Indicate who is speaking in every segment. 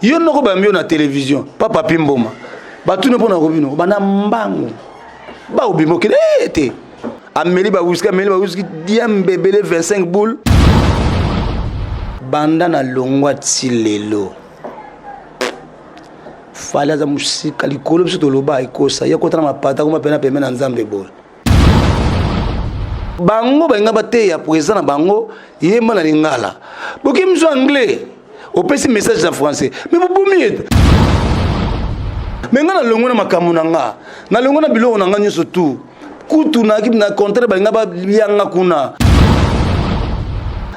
Speaker 1: yo noko ba mbio na télévision papa pimboma batu ne pona robino bana mbango ba obimo kile te ameli ba whisky diambe bele 25 boules banda na longwa tsilelo fala za musika likolo biso toloba ikosa ya kotana mapata kuma pena pemena nzambe bol bango bainga bate ya présent na bango yema na lingala boki mso anglais opesi message en français mais bobumi mais ngana longo na makamu nanga na longo na biloko nanga nyoso tu kutu na kip na contraire bainga ba yanga kuna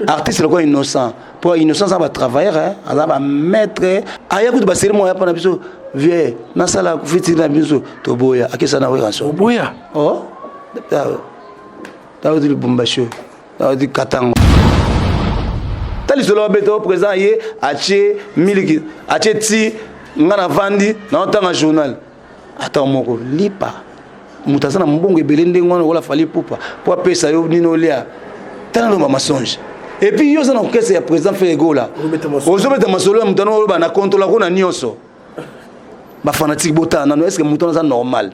Speaker 1: artiste le quoi innocent pour innocent ça va travailler hein ça va mettre aya kutu ba sermo ya pana biso vie na sala ku fiti na biso to boya akesa na weranso
Speaker 2: boya
Speaker 1: oh tawo di bombasho tawo di katango tali solo beto présent yé ache miliki ache ti ngana vandi na otanga journal ata moko lipa mutasana mbongo ebelende ngwana wala fali pupa pour pesa yo nino lia tana no mensonge et puis yo sana okese ya président Ferego là ozobeta masolo ya mutano oloba na contrôle ko na nyoso ba fanatique botana no est-ce que mutano ça normal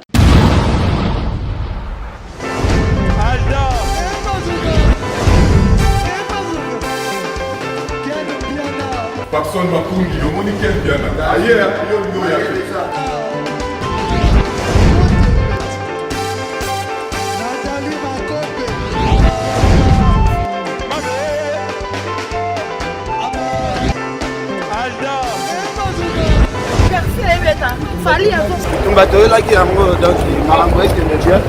Speaker 3: Papson Makungi, le monde qui est bien. Ailleurs, il y a
Speaker 4: Fali avant.
Speaker 5: On va te là qui a donc malambo est que Dieu.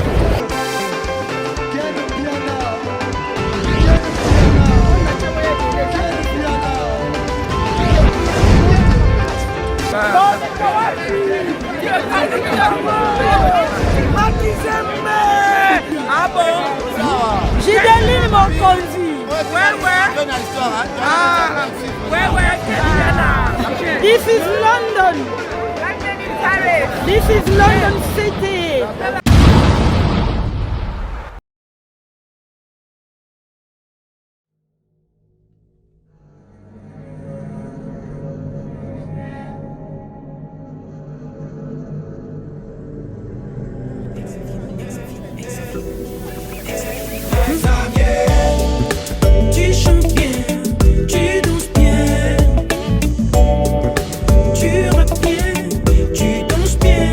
Speaker 4: Ah bon? J'ai des lignes mon conduit. This is London. This is London City.
Speaker 6: Tu chantes bien, tu danses bien, tu rappes bien, tu danses bien.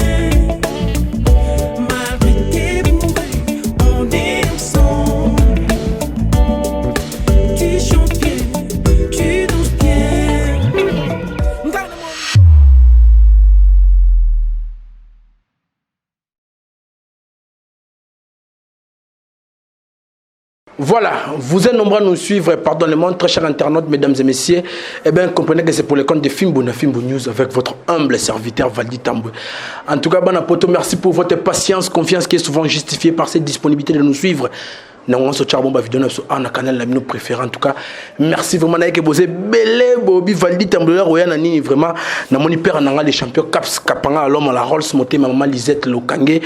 Speaker 6: Malgré tes bourrées, on est ensemble. Tu chantes bien, tu danses bien.
Speaker 2: Voilà, vous êtes nombreux à nous suivre, pardonnez-moi, très chers internautes, mesdames et messieurs. Eh bien, comprenez que c'est pour le compte de Fimbo News avec votre humble serviteur Valdi Tamboué. En tout cas, Banapoto, merci pour votre patience, confiance qui est souvent justifiée par cette disponibilité de nous suivre. Nous sommes charbon vidéo sur un canal la nous préféré en tout cas merci vraiment que vous êtes belé Bobby Valdi Tamboué royana ni vraiment na moni père nanga les champions caps kapanga l'homme la Rolls moté maman Lisette Lokangé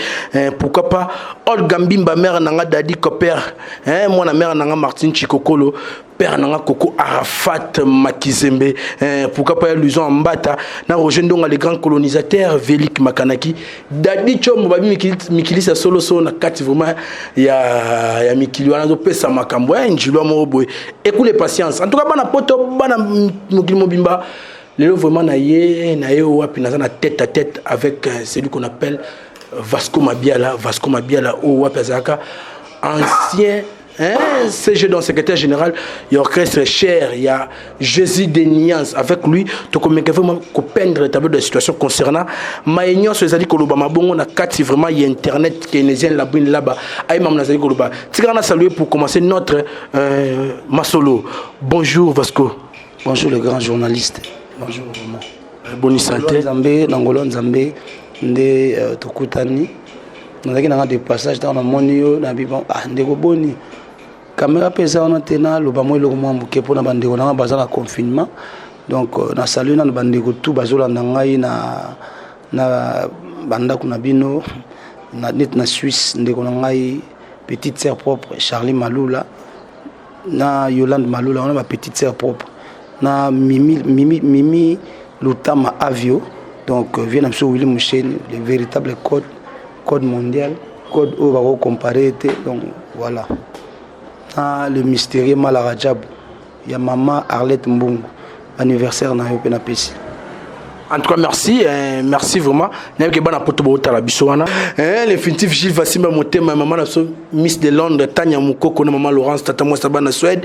Speaker 2: pourquoi pas Olga Mbimba mère nanga Dadi Koper moi la mère nanga Martine Chikokolo père nanga Koko Arafat Makizembe pourquoi pas Luzon Mbata na Roger Ndonga les grands colonisateurs Velik Makanaki Dadi Chom babi Mikilisa solo so na kati vraiment ya Mikili wana zo pesa makambo njilwa mo boy écoutez patience en tout cas bana poto bana Mokili Mobimba lelo vraiment na ye wapi na tête à tête avec celui qu'on appelle Vasco Mabiala au Wapazaka ancien CG dans secrétaire général, il y a orchestre cher, il y a Jésus des Niances avec lui, tu peux vraiment peindre le tableau de la situation concernant Maïnion sur les alliés Kolobama bon on a quatre vraiment il y a internet keynésien là-bas aïe mam nazali Koloba tigana saluer pour commencer notre Masolo. Bonjour Vasco.
Speaker 1: Bonjour le grand journaliste. Bonjour vraiment.
Speaker 2: Bonne santé.
Speaker 1: Nzambe Nangolo Nzambe nde tokutani. Nazaki nanga de passage dans moni yo na bibon ndeko boni. Caméra pesa on tena lo ba mo lo mo mbuke pona bandeko nanga bazala confinement. Donc na salut na bandeko tout bazola ngai na banda kuna bino na net na Suisse ndeko ngai petite sœur propre Charlie Malula na Yolande Malula on a ma petite sœur propre na Mimi Lutama Avio. Donc, vient M. Willy Mouchen, le véritable code mondial, code où on va comparer. Donc, voilà. Le mystérieux Malarajab. Il y a maman Arlette Mbungu, anniversaire dans le Pési.
Speaker 2: En tout cas, merci, merci vraiment. Les définitif Gilles Vassima Motema, maman Miss de Londres, Tania Moukoko, maman Laurence, Tata Sabana Suède,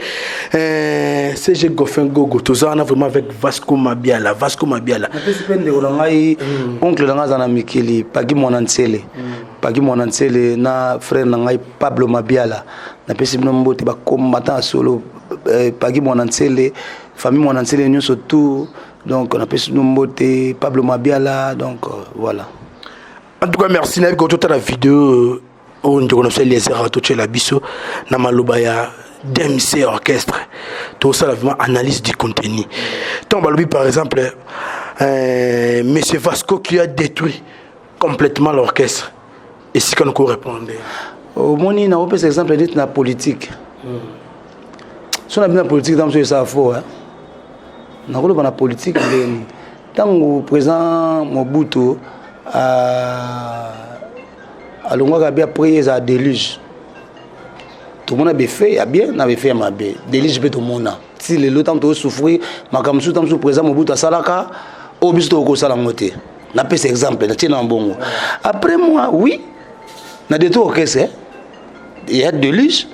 Speaker 2: CG Goffin Gogo, tout ça, on a vraiment avec Vasco Mabiala.
Speaker 1: Oncle Langazana Mikili, Pagi Monansele, na frère Nangai Pablo Mabiala, na pesi nombo te ba combattant solo, Pagi Monansele, famille Monansele nous surtout. Donc on appelle ce nom Pablo Mabiala, donc voilà.
Speaker 2: En tout cas, merci Nabi, quand tu as la vidéo, on a les erreurs, tu as la biso, Namalobaya, DMC orchestre, tout ça, vraiment analyse du contenu. Tant par exemple, Monsieur Vasco qui a détruit complètement l'orchestre. Et si on peut répondre.
Speaker 1: Au Moni, on a par exemple la politique. Si on a bien la politique, dans ce ça faux. Dans la politique, tant que le président Mobutu a prié à déluge. Tout le monde avait fait, il y a bien, on avait fait un déluge, tout le monde. Si le temps de souffrir, le président Mobutu a salaka, au bis de Salangote. On a fait cet exemple, après moi, oui, on a des tours, il y a déluge,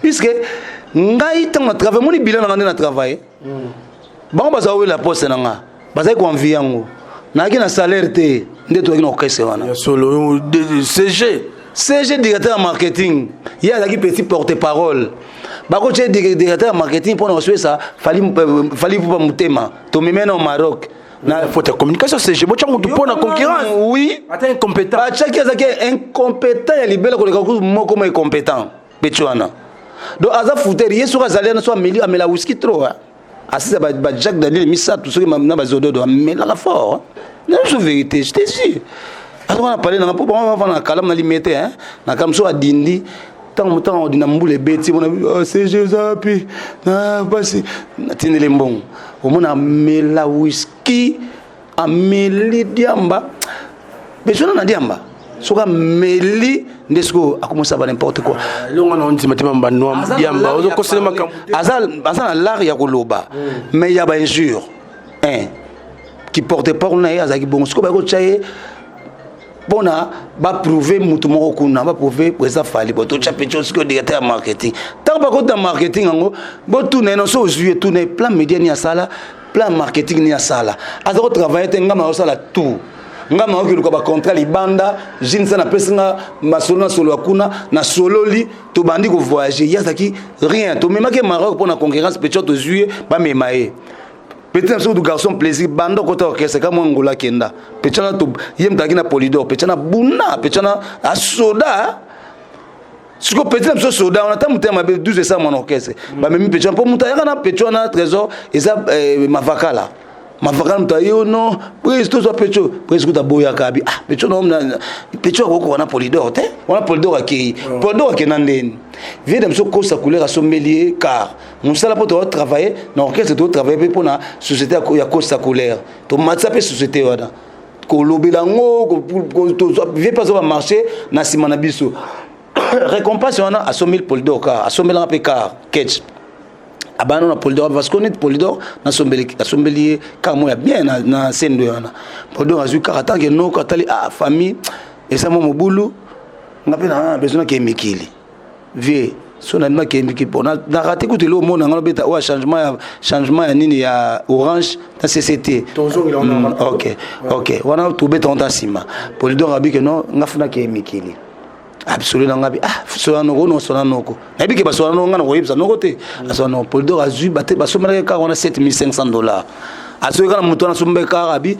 Speaker 1: puisque on a travaillé, mon bilan on a travaillé. Bon, bah ça oui la poste nanga. Bah ça convient ngo. Na ki na salaire te, ndeto ki na okese wana.
Speaker 2: Solo CG directeur marketing. Il y a qui petit porte-parole. Bah quand tu directeur marketing pour nous ça, fallait pour mutema. To me mena au Maroc. Na faute de communication CG. Bo chango pour na concurrence.
Speaker 1: Oui.
Speaker 2: Attends incompétent.
Speaker 1: Bah chaque incompétent ya libela ko le moko comme incompétent. Pechuana. Donc aza fouter yeso ka zalena so ameli amela whisky trop. Assis à Jacques Daniel Missa, tout ce qui m'a dit, mais là, fort. Non, c'est vérité, je t'ai dit. Alors, on a parlé dans la peau, on va faire un calme, on a limité, hein. On a comme ça à Dindi. Tant on dit, on a les bêtises, on a vu, c'est Jésus, puis, ah, passé. On a tenu les bons. On a mis la whisky, on a mis les diamba. Mais je n'en ai diamba. Soka meli ndesko a commencé à faire n'importe quoi.
Speaker 2: On dit maintenant noam diamba ozo kosele makam.
Speaker 1: Azal l'art ya koloba. Mais il y a ba injure. Qui porte pas on a azaki bon sko ba ko chaye. Bona ba prouver mutu moko kuna ba prouver président fali bo to chape chose que directeur marketing. Tant ba ko dans marketing ngo bo tout non so jouer tout ne plan média ni sala, plan marketing ni sala. Azako travailler te ngama sala tout. Nga ma okiluka ba contrat libanda jinsa na pesinga masolo solo akuna na sololi to bandi ko voyager yazaki rien to même que Maroc pour la concurrence petit to juillet ba memaye petit na de garçon plaisir bando ko to orchestre ka Angola kenda petit na to yem taki na polydor petit na buna petit na asoda siko petit na soda on attend mutema 12 ça mon orchestre ba même petit pour mutaya na petit na trésor eza mavakala mavakala mutayo no prise to so pecho prise kuta boya kabi pecho no pecho ko wana polydor te wana polydor akei polydor akenandeni vie de mso kosa couleur à sommelier car nous sala pour travailler na orchestre to travailler pour na société ya kosa couleur to matsa pe société wana ko lobelango ko to vie pas au marché na simana biso récompense wana à 100 000 polydor car à 100 000 pe car catch abano na polydor parce qu'on est polydor na sombelier car moi bien na scène de wana polydor azu car tant que non quand ali famille et ça mon boulot ngapena besoin que mikili vie son alma que mikili pour na raté que le monde ngalo beta wa changement ya nini ya orange dans CCT OK wana to beta on sima polydor abi que non ngafuna que mikili absolument ngabi so no so nanoko nabi ke baso ngana ko yibsa noko te aso no polydor azu bate baso mala ka on a $7,500 aso kana muto na sumbe ka abi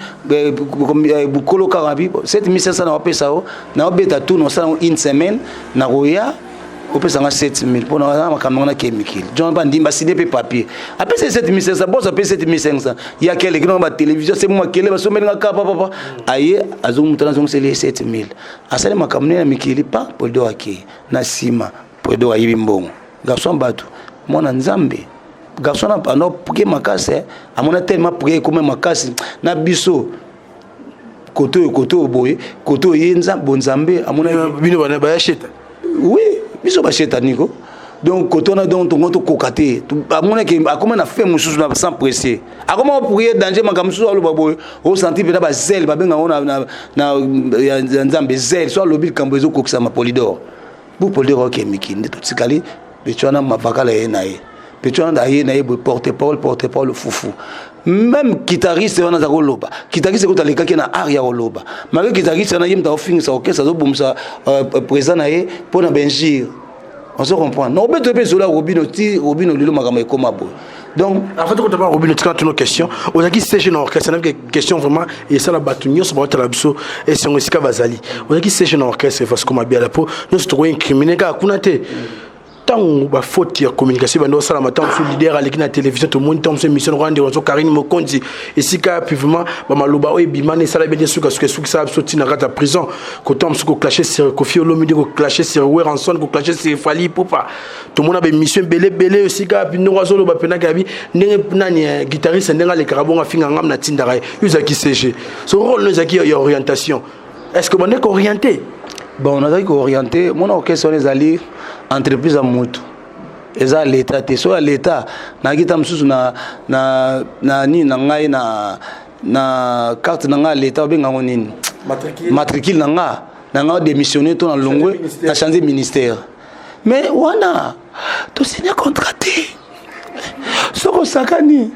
Speaker 1: bukolo ka abi $7,500 na pesa o na obeta tout no sa une semaine na roya au pesa nga 7,000 pour na makamona ke mikili John bandimba signer pe papier après c'est 7,500 boss après 7,500 il y a quelqu'un dans la télévision c'est moi qui le baso mala ka papa aye azo muto na zongo c'est les 7,000 asale makamona mikili pa polydor aki na sima polydor ayibi mbongo garçon batu mona nzambe garçon na pendant prier makasi à mon tellement prier comme makasi na biso koto boye koto yenza bonzambe à mon
Speaker 2: bino bana ba cheta
Speaker 1: oui biso ba cheta niko donc koto na donc to kokate à mon que a comment na fait mususu na sans presser a comment prier danger makamusu alo baboye o senti pena ba zel ba benga na nzambe zel so lobi kambezo kokisa ma polidor bu polidor ke mikinde to tsikali betwana mavakala yenaye betwana da yenaye porte-parole foufou même guitariste wana za koloba guitariste ko taleka ke na aria koloba malgré guitariste na yimta ofingisa orchestre zo bomsa présent na ye pona benjir on se comprend non beto pe zola robino lilo makama ekoma bo donc
Speaker 2: en fait quand on parle robino tu as une question on a dit c'est jeune orchestre c'est une question vraiment et ça la batunyo ça va la biso et c'est on esika bazali on a dit c'est jeune orchestre parce qu'on m'a bien la peau nous se trouver incriminé ka kunate tant ba faute ya communication bando sala matin sur leader à la télévision tout le monde tombe sur mission rendre on Karine Mokonzi et si ka pivement ba maloba o bimane sala bien sûr que ça sorti na rata prison ko tombe sur ko clasher sur Kofi Olomide ko clasher sur Weranson ko clasher sur Fali Poupa tout le monde a mission belé aussi ka bino wazolo ba pena ka bi nani guitariste ndenga le karabonga finga ngam na tindara usaki CG son rôle nous aki orientation est-ce que on est orienté
Speaker 1: bon on a dit orienté mon orchestre les alliés entreprise à moto eza l'état te so l'état na kita msusu na ni na ngai na carte na ngai l'état benga ngonini matricule na ngai démissionner to na longwe na changer ministère mais wana to signer contraté soko sakani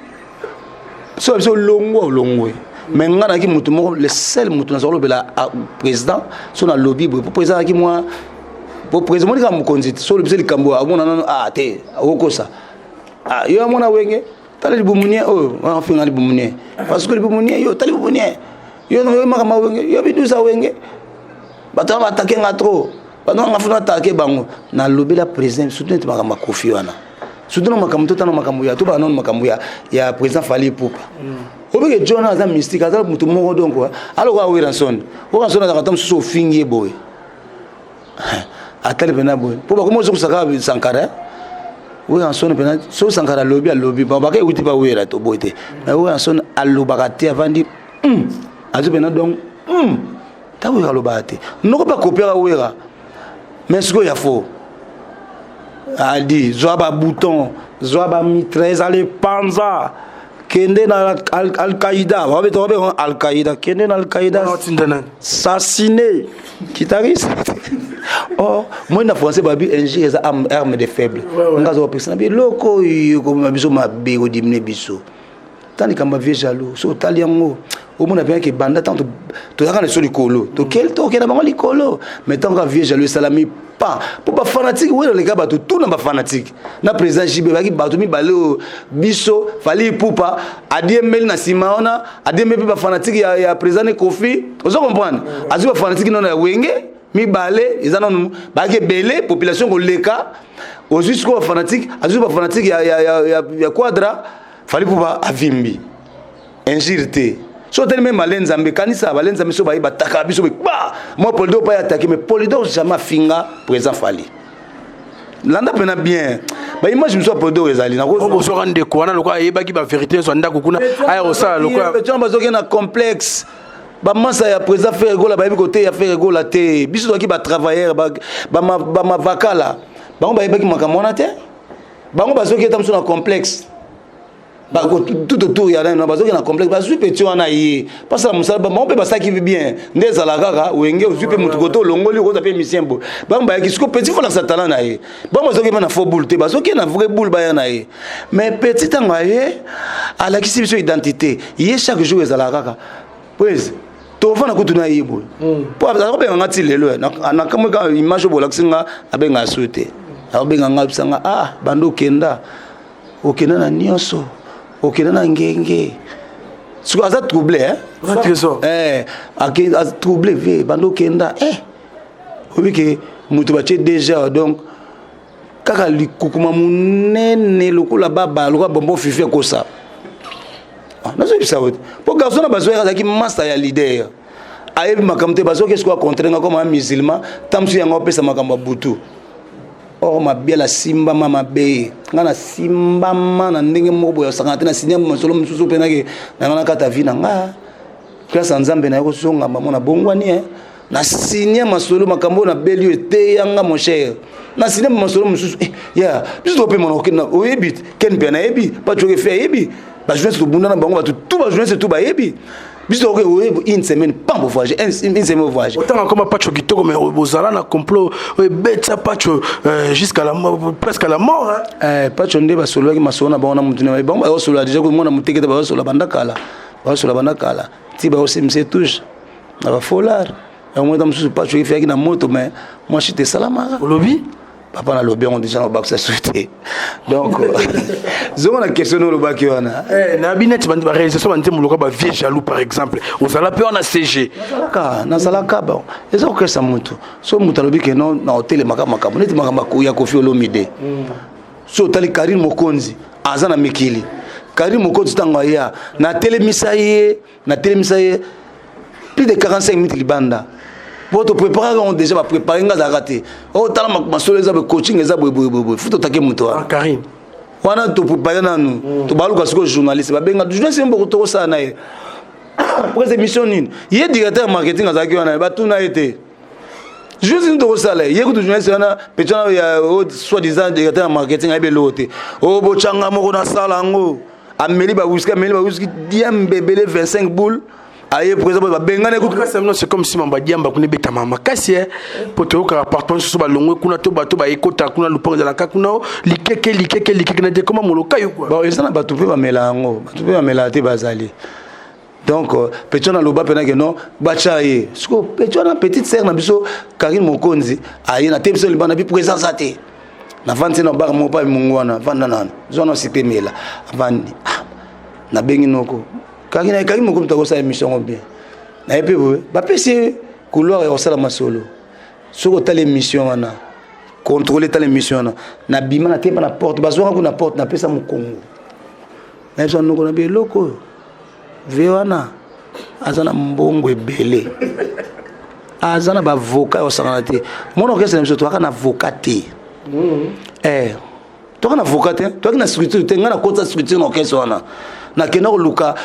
Speaker 1: so longwe mais ngana ki mutu moko le seul mutu na solo bela président so na lobby pour président ki moi pour président ni kam konzit so le biseli kambo abona non te okosa yo amona wenge tali bumunie on finga li bumunie parce que li bumunie yo tali bumunie yo no makama wenge yo bidusa wenge batama attaquer nga trop bano nga funa attaquer bango na lobby la président soutenir makama Kofi wana soutenir makama totana makama ya to ba non makama ya président Fali Poupa obeke Jonah za mystique azala mutu moko donc alors wa Weranson za katam so fingi boy atali pena boy po ba komo so saka Sankara Weranson pena so Sankara lobby ba ba ke uti ba wera to boyte na Weranson alobaka te avandi azu pena donc ta wera lobate noko ba copier wera mais ce que ya faux a dit zoaba bouton zoaba mitraise ale panza kende na Al-Qaïda Al-Qaïda kende na Al-Qaïda assassiné guitariste oh moi na français babi NG eza arme de faible ngazo personne bi loko ko biso mabe ko dimne biso tani kamba vie jaloux so taliango au monde bien que banda tant to yakana so likolo to kel to kena bango likolo mais tant que vie jaloux salami pas pour pas fanatique ouais les gars ba tout na ba fanatique na président JB ba ki ba to mi balé biso Fali Poupa ademel na simaona ademel ba fanatique ya président Kofi vous comprendre azu ba fanatique non na wenge mi balé ils en ba ke belé population ko leka aussi ce ko fanatique azu ba fanatique ya quadra Fali Poupa avimbi injurité so tellement malin zambe kanisa malin zambe so ba taka biso ba moi Polidor pas attaquer mais Polidor jamais finga présent Fali landa pena bien ba image me so Polidor ezali na ko
Speaker 2: so rende ko na lokwa yeba ki ba vérité so ndako kuna aya osala lokwa
Speaker 1: tu vas zoke na complexe ba masa ya présent faire gola ba côté ya faire gola te biso ki ba travailleur ba ma vakala ba on ba yeba ki makamona te ba on ba zoke tamso na complexe ba tout autour ya na bazo na complexe ba supe tu wana yi parce que musala ba on peut ça qui vit bien ndeza la kaka wenge supe mutu koto longoli ko taper mission bo ba ba ki sko petit fola satana na yi ba bazo ki na faux boule te bazo ki na vrai boule ba na yi mais petit angaye à la qui identité yi chaque jour ezala kaka pues to fana ko tuna yi bo po ba ba ngati lelo na kama ka image bo la kinga abenga souhaiter abenga ngabisanga bando kenda okena na nyoso okena na ngenge siko aza troublé a troublé ve bando kenda obi ke mutu ba déjà donc kaka likukuma munene lokola baba lokola bombo fifi ko ça nazo bisa wote po garçon na bazo ya ki master ya leader ayebi makamte bazo qu'est-ce qu'on contraindre comme un musulman tamsu yango pesa makamba butu or mabela simba mama be ngana simba mana ndenge mobo ya sakante na sinya masolo mususu pena ke na kata vina nga grâce à nzambe na yako songa mama bongwani na sinya masolo makambo na belio ete yanga mon cher na sinya masolo mususu ya biso pe mon okina oyebit ken pe na yebi pas tu fait yebi ba jeunesse to bunda na bango ba tout ba jeunesse tout ba yebi biso ko une semaine pas pour voyager une semaine voyage
Speaker 2: autant comme Pacho Kitoko mais bozala na complot beta Pacho jusqu'à la mort presque à la mort
Speaker 1: Pacho ndeba solo ki masona ba na mutune ba ba solo déjà ko mona muteketa ba solo bandakala ti ba aussi me touche na ba folar et moi dans ce Pacho qui fait na moto mais moi j'étais salama
Speaker 2: au lobby
Speaker 1: papa na lobby on déjà ba ça souhaité donc zoma na question no lobaki wana
Speaker 2: na binet ba réalisation ba ntemuluka ba vie jaloux par exemple ozala pe on a CG
Speaker 1: na salaka ba ezo ko sa mutu so mutu lobi ke non na hotel makama neti makama ko ya Koffi Olomide so tali Karim Mokonzi azana mikili Karim Mokonzi tanga ya na telemisa ye plus de 45 minutes libanda. Pour te préparer, on déjà va préparer, on a raté. Oh, t'as ma soeur, les coaching, les aboués, faut t'attaquer mon toit.
Speaker 2: Karim.
Speaker 1: On a tout préparé dans nous. Tu parles comme journaliste. Bah, ben, je ne sais pas beaucoup ça naïe. Pour cette émission, il y a directeur marketing à Zaki, on a battu na été. Je ne sais pas ça là. Il y a beaucoup de journalistes, on a peut-être il y a soi-disant directeur marketing à Belote. Oh, bochanga mo na salango. Amélie Babouska, diam bébé 25 boules. Aïe, par exemple,
Speaker 2: c'est comme si Mamba Diamba connaît bêta mama kasi pour te voir appartement sur balongo kuna to bato ba ekota kuna lupango za la kakuna likeke na de comment moloka yo quoi
Speaker 1: bon ezana bato pe ba melango bato pe ba melate bazali donc petit na loba pena que non bachaye siko petit na petite sœur na biso Karim Mokonzi aïe na temso libana bi présence até na vante na bar mo pa mungwana vanda nana zona cité mela vandi na bengi noko Karim Mokonzi to sa émission bien na epé ba pesi couloir et osala masolo soko tale émission wana contrôler tale émission na bima na tempa na porte bazwa ko na porte na pesa mukongo na biso noko na beloko vewana azana mbongo ebele azana ba avocat osala te mon orchestre na to kana avocat te to kana avocat te to kana structure te ngana kota structure na orchestre wana na kena luka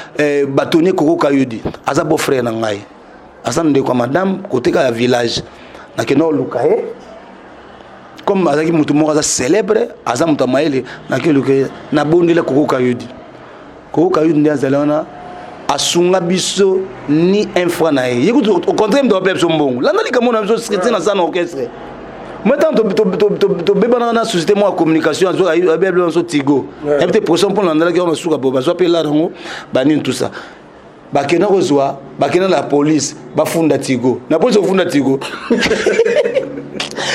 Speaker 1: batonnier Koko Kayudi aza beau frère na ngai asa ndeko kwa madame côté ka village na kena luka comme azaki mutu moko aza célèbre aza mutu maele na ke luka na bondela Koko Kayudi ndi azalana asunga biso ni un fois na ye au contraire de peuple sombongo la nalika mona biso secrétaire na sa orchestre maintenant to beba na société moi communication azo abeblo so tigo et peut pression pour l'andala qui on suka boba so pe la rango bani tout ça bakena kozwa bakena la police bafunda tigo na police ofunda tigo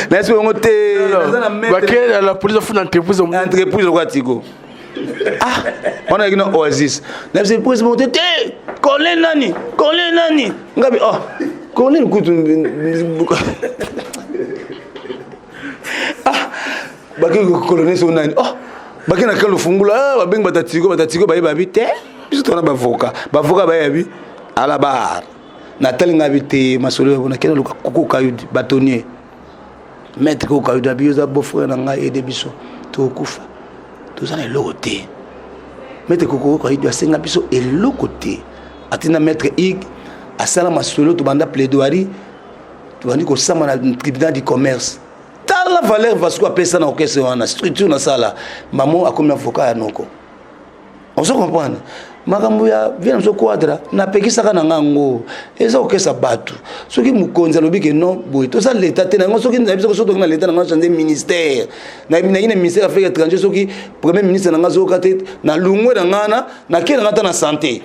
Speaker 1: na so ngote
Speaker 2: bakena la police ofunda entreprise
Speaker 1: quoi tigo on a une oasis na c'est police monter Colin nani ngabi oh Colin kutu baki colonel so nani oh baki na kalo fungula ba beng batatigo ba bite biso tona ba avocat ba yabi ala bar na telinga bite masolo na kena luka Koko Kayudi batonnier maître Koko Kayudi abioza beau frère na nga aider biso to kufa to zana lokote maître Koko Kayudi asenga biso elokote atina maître ig asala masolo to banda plaidoirie to bandi ko sama na tribunal du commerce la valeur va se appeler ça dans orchestre wana structure na sala maman a comme avocat ya noko on se comprend makambo ya vient so quadra na pekisa kana ngango eza orchestre batu soki mukonza lobi ke non boy to ça l'état te na soki na biso so to na l'état na changer ministère na ina ministère affaires étrangères soki premier ministre na zo kate na lungwe na ngana na kena ngata na santé.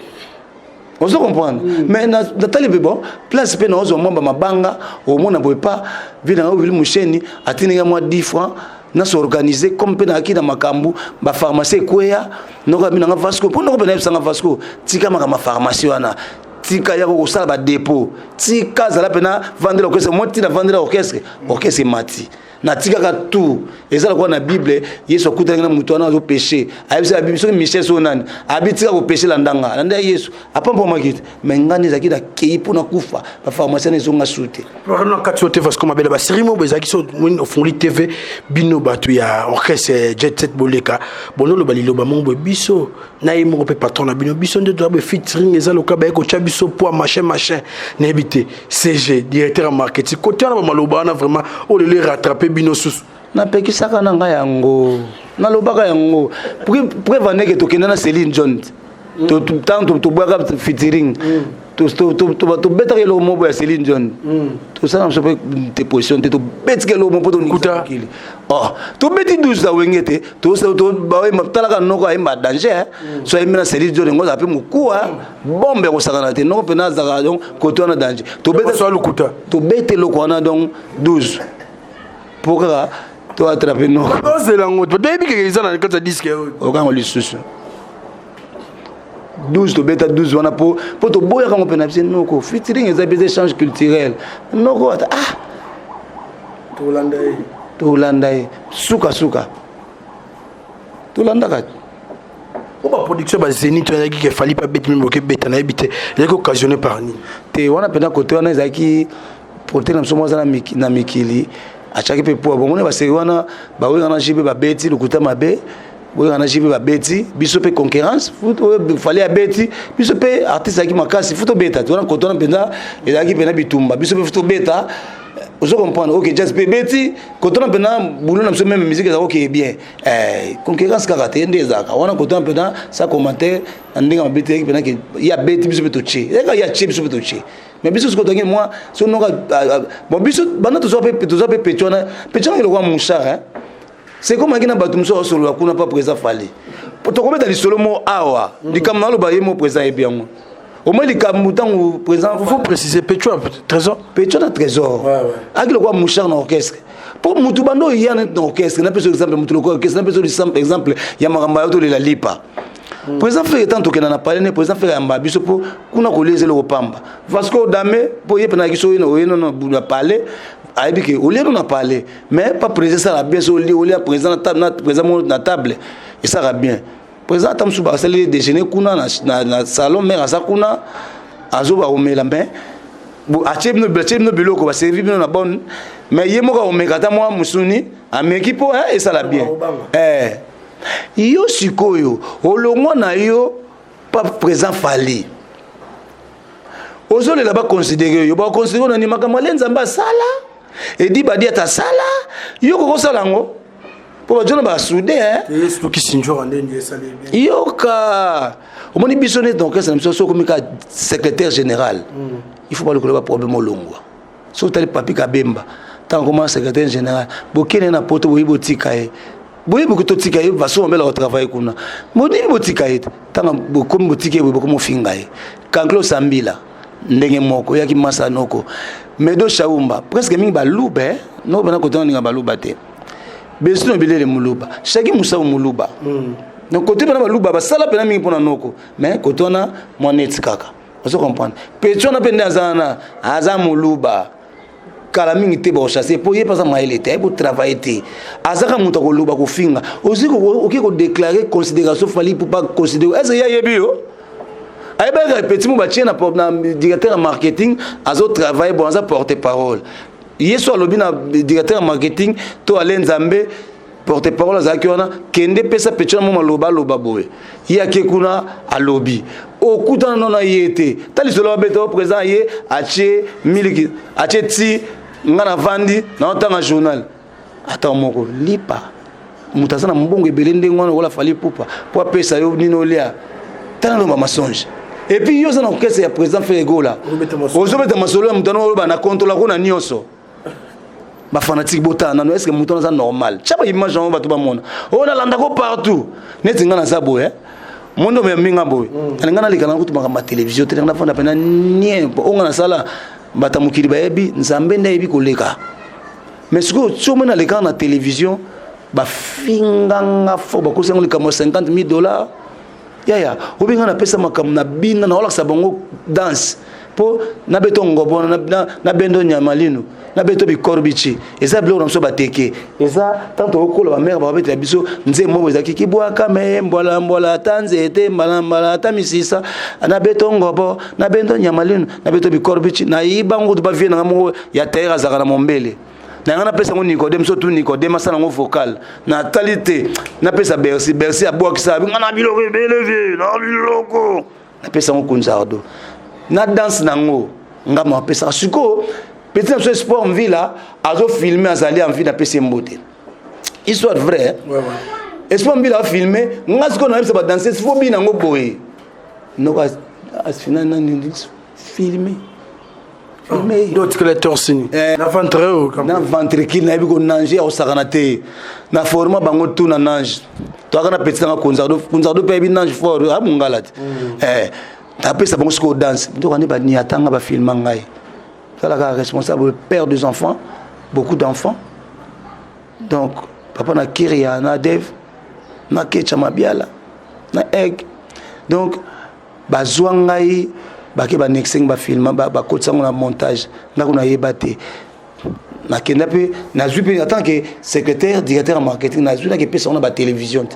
Speaker 1: On se comprend. Mais dans les bébés, place pe na ozo mwamba mabanga, au moins na pouvait pas vina au vile musheni, atini ya moi 10 francs, na se organiser comme pe na aki na makambu, ba pharmacie kwea, noka bina nga Vasco, pour noka bina nga Vasco, tika ma pharmacie wana. Tika ya ko sala ba dépôt. Tika zala pena vendre l'orchestre, moi tina vendre l'orchestre, orchestre mati. natikaka tout ezala kwa na Bible Yesu akutana na mutu wana azo péché ayebisa Bible soki Michel sonani abitika ko péché la ndanga nanda Yesu apambo makite mais ngani zaki da kei pona kufa ba pharmacien ezonga sute
Speaker 2: vraiment kati ote parce que mabele ba serimo bezaki so au fond TV bino batu ya orchestre Jet Set Boleka bono lo balilo ba mongbo biso na yimo ko pe patron na bino biso nde to ba featuring ezala ka ba ko chabiso po machin na ebité CG directeur marketing côté na ba maloba na vraiment o le rattraper bino sous
Speaker 1: na pekisaka na nga yango na lobaka yango pour vendre que tokenda na Céline John to tant to boka featuring to beta ke lo mobo ya Céline John to ça na so te position te to beta ke lo mobo to nikuta oh to beti 12 da wengete to ba we matalaka noko ay ma danger so ay mina Céline John ngo zape mukua bombe ko sakana te noko pena zaka donc ko to na danger to beta so lukuta to beta lo ko na donc 12 pourquoi to attraper no
Speaker 2: c'est la ngoto debi ke izana kata disque
Speaker 1: o kango lisusu 12 to beta 12 wana po to boya kango pena bise noko featuring eza des échanges culturels noko to landai suka to landaka
Speaker 2: ba production ba Zénith on a dit qu'il fallait pas bête même que bête na habité il est occasionné par ni
Speaker 1: te wana pena côté wana ezaki protéine na somo za na mikili achaki pe po bongo ne ba seri wana ba we na jibe ba beti lukuta mabe we na jibe ba beti biso pe concurrence foot fallait a beti biso pe artiste qui makasi foot beta tu wana côté wana pena ezaki pena bitumba biso pe foot beta ozo comprendre OK just pe beti côté wana pena boulot na biso même musique ça OK bien concurrence karaté ndezaka wana côté wana pena ça commentaire ndinga beti qui pena que il y a beti biso pe to chi il y a chi biso pe to chi mais biso ce que moi so no bon biso bana to so pe petona le roi mouchard hein c'est comme ngina batum so solo kuna pas présent fallait pour to commettre les solo mo awa dikamna lo ba yemo présent et bien au moins les kamoutan présent
Speaker 2: faut préciser Petro trésor
Speaker 1: trésor avec le roi mouchard dans orchestre pour mutu bando il y a dans orchestre na peut exemple mutu le orchestre na peut exemple ya maramba to la lipa pour exemple fait tant que na parler pour exemple faire amba biso pour kuna ko lezer le pamba Vasco Dame pour y pena kiso ino no na parler aibi que au lieu na parler mais pas présenter ça la bien au lieu présent na table et ça va bien présent tam suba ça le déjeuner kuna na salon mais asa kuna azoba o melambe bu achebno biloko ba servir na bonne mais yemo ka o mekata moi musuni ameki po et ça la bien yo sikoyo olongwa na yo pas présent fali ozole là-bas considérer yo ba considérer na ni makambo lenzamba sala et dit ba dia ta sala yo ko sala ngo po ba jona ba soudé
Speaker 2: est-ce que sinjo ande ndiye salé bien
Speaker 1: yo ka omoni bisonné donc ça me so comme secrétaire général il faut pas le que problème olongwa so tali papi kabemba tant comme secrétaire général bokene na poto boyibo tikae boye beaucoup de tika va so mbela au travail kuna modi botika et tanga comme botike boye comme fingaye kanklo sambila ndenge moko yaki masa noko medo shaumba presque mingi balube no bana ko tanga baluba te besino bilele muluba shaki musa muluba donc côté bana baluba ba sala pena mingi pona noko mais kotona monet kaka vous comprenez petona penda azana azamuluba kala mingi te ba chasser pour y passer maile te pour travailler te azaka muta ko luba ko finga aussi ko ko déclarer considération fali pour pas considérer est-ce ya yebio ay ba répéter mo ba tiena na directeur marketing azo travailler bon ça porter parole yeso lobina directeur marketing to alenzambe porter parole azaki wana kende pesa petona mo maloba loba boye ya kekuna alobi okuta nona yete tali solo beto présent ye ache miliki ache ti ngana vandi na otanga journal ata moko lipa mutasana mbongo ebelende ngwana wala fali pupa po pesa yo nino lia tana no masonge et puis yo zana okese ya président Fegola ozobeta masolo ya mutano ba na contrôle ko na nyoso ba fanatique botana no est-ce que mutano ça normal chaba image on va to ba mona ona landa ko partout neti ngana sabo mondo me minga boy ngana likana kutuma ma télévision tele ngana fanda pena nie onga na sala batamukiri baebi nzambe ndebi koleka mais ce que somo na lekana na télévision ba finganga fo ba kosengo likamo $50,000 ya obinga na pesa makam na bina na ola sabongo dance po na betongo bona na bendo nyamalino na beto bi korbichi eza bilo na so bateke eza tanto okola ba mère ba beta biso nze mo eza kiki bwaka me mbola tanzete mbala tamisisa na beto ngobo na bendo nyamalino na beto bi korbichi na yibango ba vie na mo ya terre azaka na mombele na ngana pesa ngo Nicodème surtout Nicodème asala ngo vocal na talité na pesa Bercy abwakisa ngana biloko beleve na biloko na pesa ngo kunzardo na danse nango ngama pesa suko petit na so sport en ville azo filmer azali en ville na pesa mbote histoire vraie sport en ville a filmer ngasiko na pesa ba danser faut bien ngo boye no as final na filmer
Speaker 2: d'autres les torsini na ventre
Speaker 1: na ventre qui na biko nanger au saranate na forma bango tout na nage to kana petit na kunzardo pe bi nage fort a mungalati tapé ça bango sco danse donc on est ba ni atanga ba film ngai ça la responsable père des enfants beaucoup d'enfants donc papa na Kiria na Dev na Kecha Mabiala na Egg donc ba zwangai bake ba nexing ba film ba kotsa na montage na kuna yebate na kenda pe na zupe en tant que secrétaire directeur en marketing na zuna ke pesa on ba télévision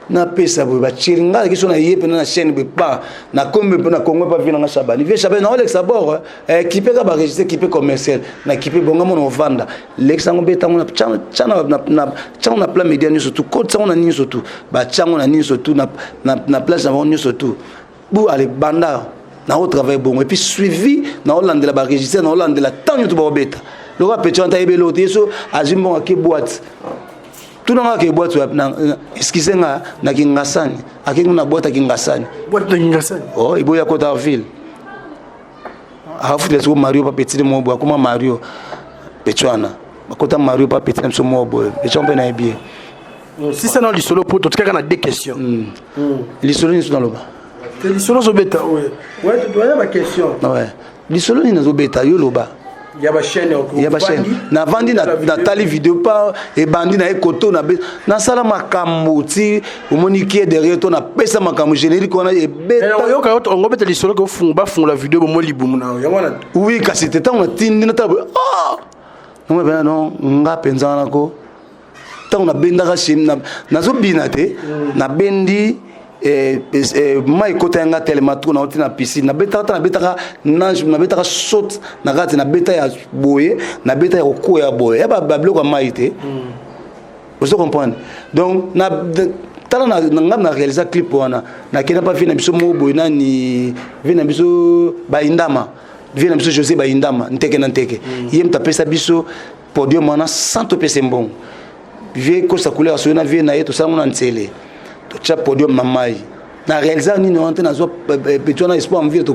Speaker 1: na pesa ba chiringa ki sona yepe na chaîne be pas na kombe na Congo pas vina na Shabani vie Shabani na Alex Abor équipe ka ba registre équipe commercial na équipe bonga mon vanda l'exango beta na chana plan média ni surtout kotsa na ni surtout ba chango na ni surtout na place na ni surtout bu ale banda na au travail bon et puis suivi na Hollande la ba registre na Hollande la tant tout ba beta le roi petit on ta ebelo teso azimbo aki boîte tout na ka boîte na excusez nga na kingasani akinga na boîte kingasani
Speaker 2: boîte na kingasani
Speaker 1: oh iboya kota ville afu leso Mario pa petit mo bo kuma Mario petwana bakota Mario pa petit so mo bo petwa na bien
Speaker 2: si c'est dans le solo pour tout cas on a deux questions
Speaker 1: les solo ni dans le bas
Speaker 2: les solo zo beta ouais tu dois avoir question
Speaker 1: ouais les solo ni zo beta yo loba
Speaker 2: ya ba chaîne
Speaker 1: na vandi na tali vidéo pas et bandi na ekoto na sala makambo ti omoni qui est derrière toi na pesa makambo générique on a et beta
Speaker 2: yo ka on beta lisolo ko fumba la vidéo mo libumu na yo wana
Speaker 1: oui kasi c'était tant on tindi na table non mais non nga penza na ko tant on a benda ka na zo binate na bendi mai kota nga tellement trop na otina piscine na beta nage na beta saute na gati na beta ya boye na beta ya ko ya boye ba bloka mai te vous comprenez donc na tala na réaliser clip wana na kena pas vina biso mo boye nani vina biso ba indama vina biso José ba indama nteke na nteke yem ta pesa biso podium wana sans to pesa mbongo vie ko sa couleur so na vie na yeto sa ngona ntele to cha podium mamai na réaliser ni no antena zo petona espoir en vie to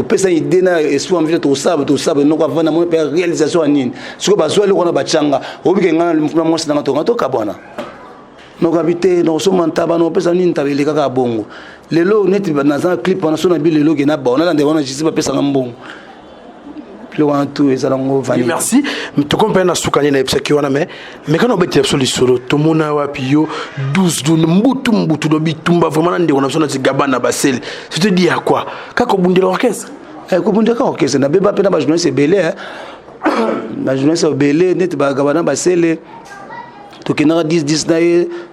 Speaker 1: pesa idée na espoir en vie to sabe no kwa vana mo pe réalisation nini siko bazwa le kona bachanga obike ngana mfuna mo sina to kabona no kabite no so mantaba no pesa nini tabele kaka bongo lelo neti na za clip na so na bi lelo ke na bona la ndebona jisi ba pesa ngambongo.
Speaker 2: Merci. Tu comprends na sukani na epsaki wana mais quand on beti absolu solo to mona wapi yo 12 dun mbutu do bitumba vraiment ndeko na sona gabana basel. Je te dis à quoi? Kako bundela orchestre.
Speaker 1: Ko bundela orchestre na beba pe na ba journée belé na journée c'est belé net ba gabana basel to kenara 10 na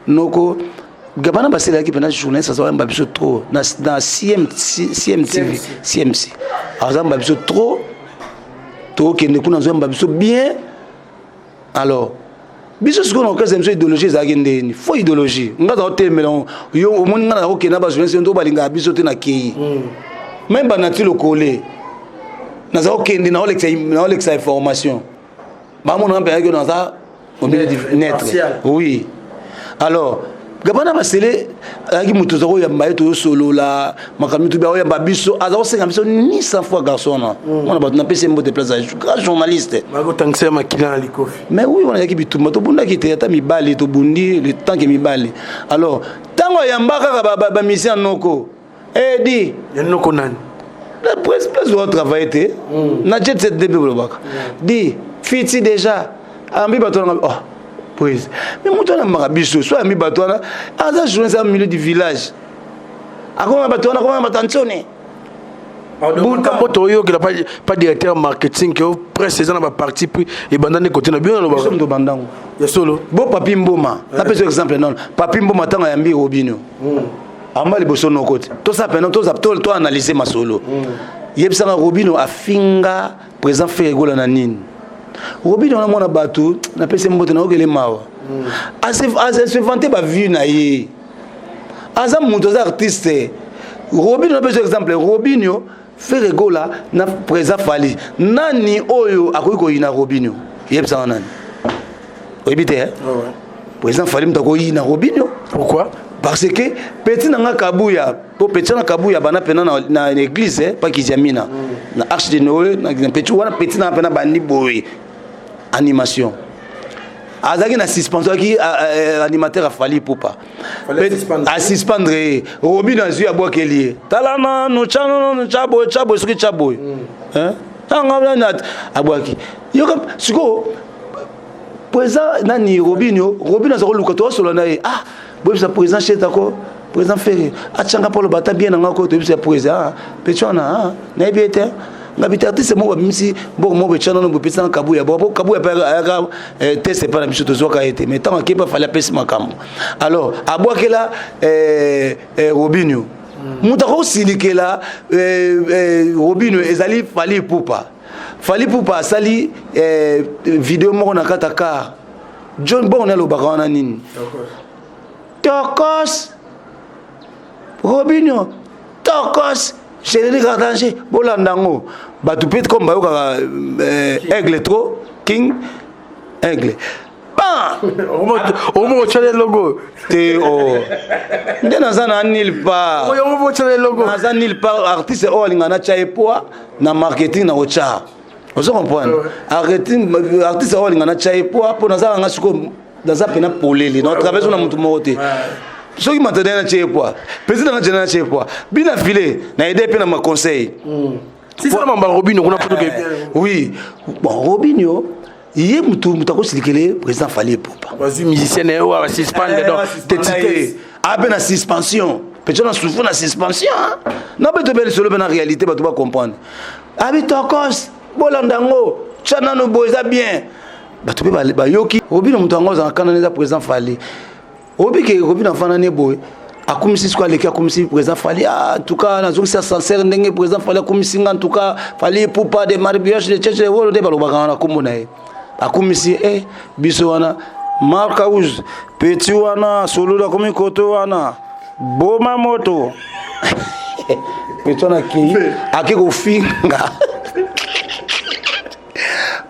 Speaker 1: noko gabana basel ki pena journée ça va mbabiso trop na CMC. Alors mbabiso trop qui ne connaissent pas bien. Alors, biso ce qu'on a fait, c'est idéologie, il faut idéologie. On a été mélange. Yo, au monde na ok na ba jeunesse ndo balinga biso te na kei. Même ba nati le collé. Na za ok ndi na Alexa information. Ba mon na pe que dans ça net. Oui. Alors, gabana basele aki mutu zako ya mbaye to solo la makamitu ba ya babiso azako senga biso ni 100 fois garçon na on a battu pese mbo de place grand journaliste
Speaker 2: mako tankse makila likofi
Speaker 1: mais oui on a ki bitumba to bunda ki te ata mibali to bundi le temps que mibali alors tango ya mbaka ba mission noko di
Speaker 2: ya noko nani
Speaker 1: la place doit travailler na jet set début le bac di fiti déjà ambi bato oh oui. Mais moi, je suis soit ami Batouana, à la journée, c'est au milieu du village. À quoi Batouana, comment Batanchone?
Speaker 2: Bouta Motoyo qui n'a pas directeur marketing qui presse dans la partie puis et bandane côté na bien
Speaker 1: le somme de bandango
Speaker 2: ya solo
Speaker 1: bon papi mboma na pese exemple non papi mboma tanga ya mbi Robinho amba liboso no côté to ça pendant to analyser ma solo yebsanga Robinho afinga présent fait gola na nini Robinho na mona batu na pese mbote na okele mawa se vanter ba vue na ye aza muto za artiste Robinho na pese exemple Robinho fait rigola na présent fali nani oyo akoki koyina Robinho yebsanga nani oyebite hein présent fali mutako yina Robinho
Speaker 2: pourquoi
Speaker 1: parce que petit nanga kabuya po petit na kabuya bana pena na église hein pas kijamina na arche de Noé na petit wana petit na pena bandi boy animation azaki na suspension qui animateur a fali poupa a suspendre Robinho azui abokeli talana no chabo soki chabo hein tanga na abwaki yoka siko présent nani Robinho azako luka to solo na ah boy sa présent chez tako présent fait achanga pour le bata bien nga ko to bisa présent petona na biete ngabita artiste mo bimisi bo mo bechana no bopesa kabuya bo kabuya pa test pas la mission to zoka été mais tant que pas fallait pesa makambo alors abwakela Robinho mutako silikela Robinho ezali fali poupa sali vidéo moko na kataka John bon na lo bakana nini Tokos Robinho Tokos Chéri Gardanger Bolandango Batupet comme Bayoka Aigle trop King Aigle
Speaker 2: au moins tu as le logo
Speaker 1: Théo Ndena nil pas
Speaker 2: au moins tu as le logo
Speaker 1: Nazan nil pas artiste olingana chaepoa na marketing na ocha vous comprenez artiste olingana chaepoa pour nazana ngasuko dans un pena poleli non travers na mutu mote so qui m'entendait na chaepoa président na jena chaepoa bina filé na aider pena ma conseil
Speaker 2: si ça mamba Robinho on a photo
Speaker 1: oui bon Robinho yé mutako silikele président fallait poupa
Speaker 2: vas-y musicien et ou suspendre donc
Speaker 1: t'étité a ben suspension peut-être na souffre na suspension na beto belle solo ben en réalité ba tu vas comprendre abitokos bolandango chana no boza bien ba tu ba yoki Robinho mutango za kana neza président fallait obi ke Robinho fana ne boy akumisi siko aleki akumisi président fallait en tout cas na zongisa sincère ndenge président fallait akumisi en tout cas fallait poupa de mariage de cheche wolo de balobaka na komona e akumisi biso wana marka uz petit wana solo da komi koto wana boma moto petona ki akiko finga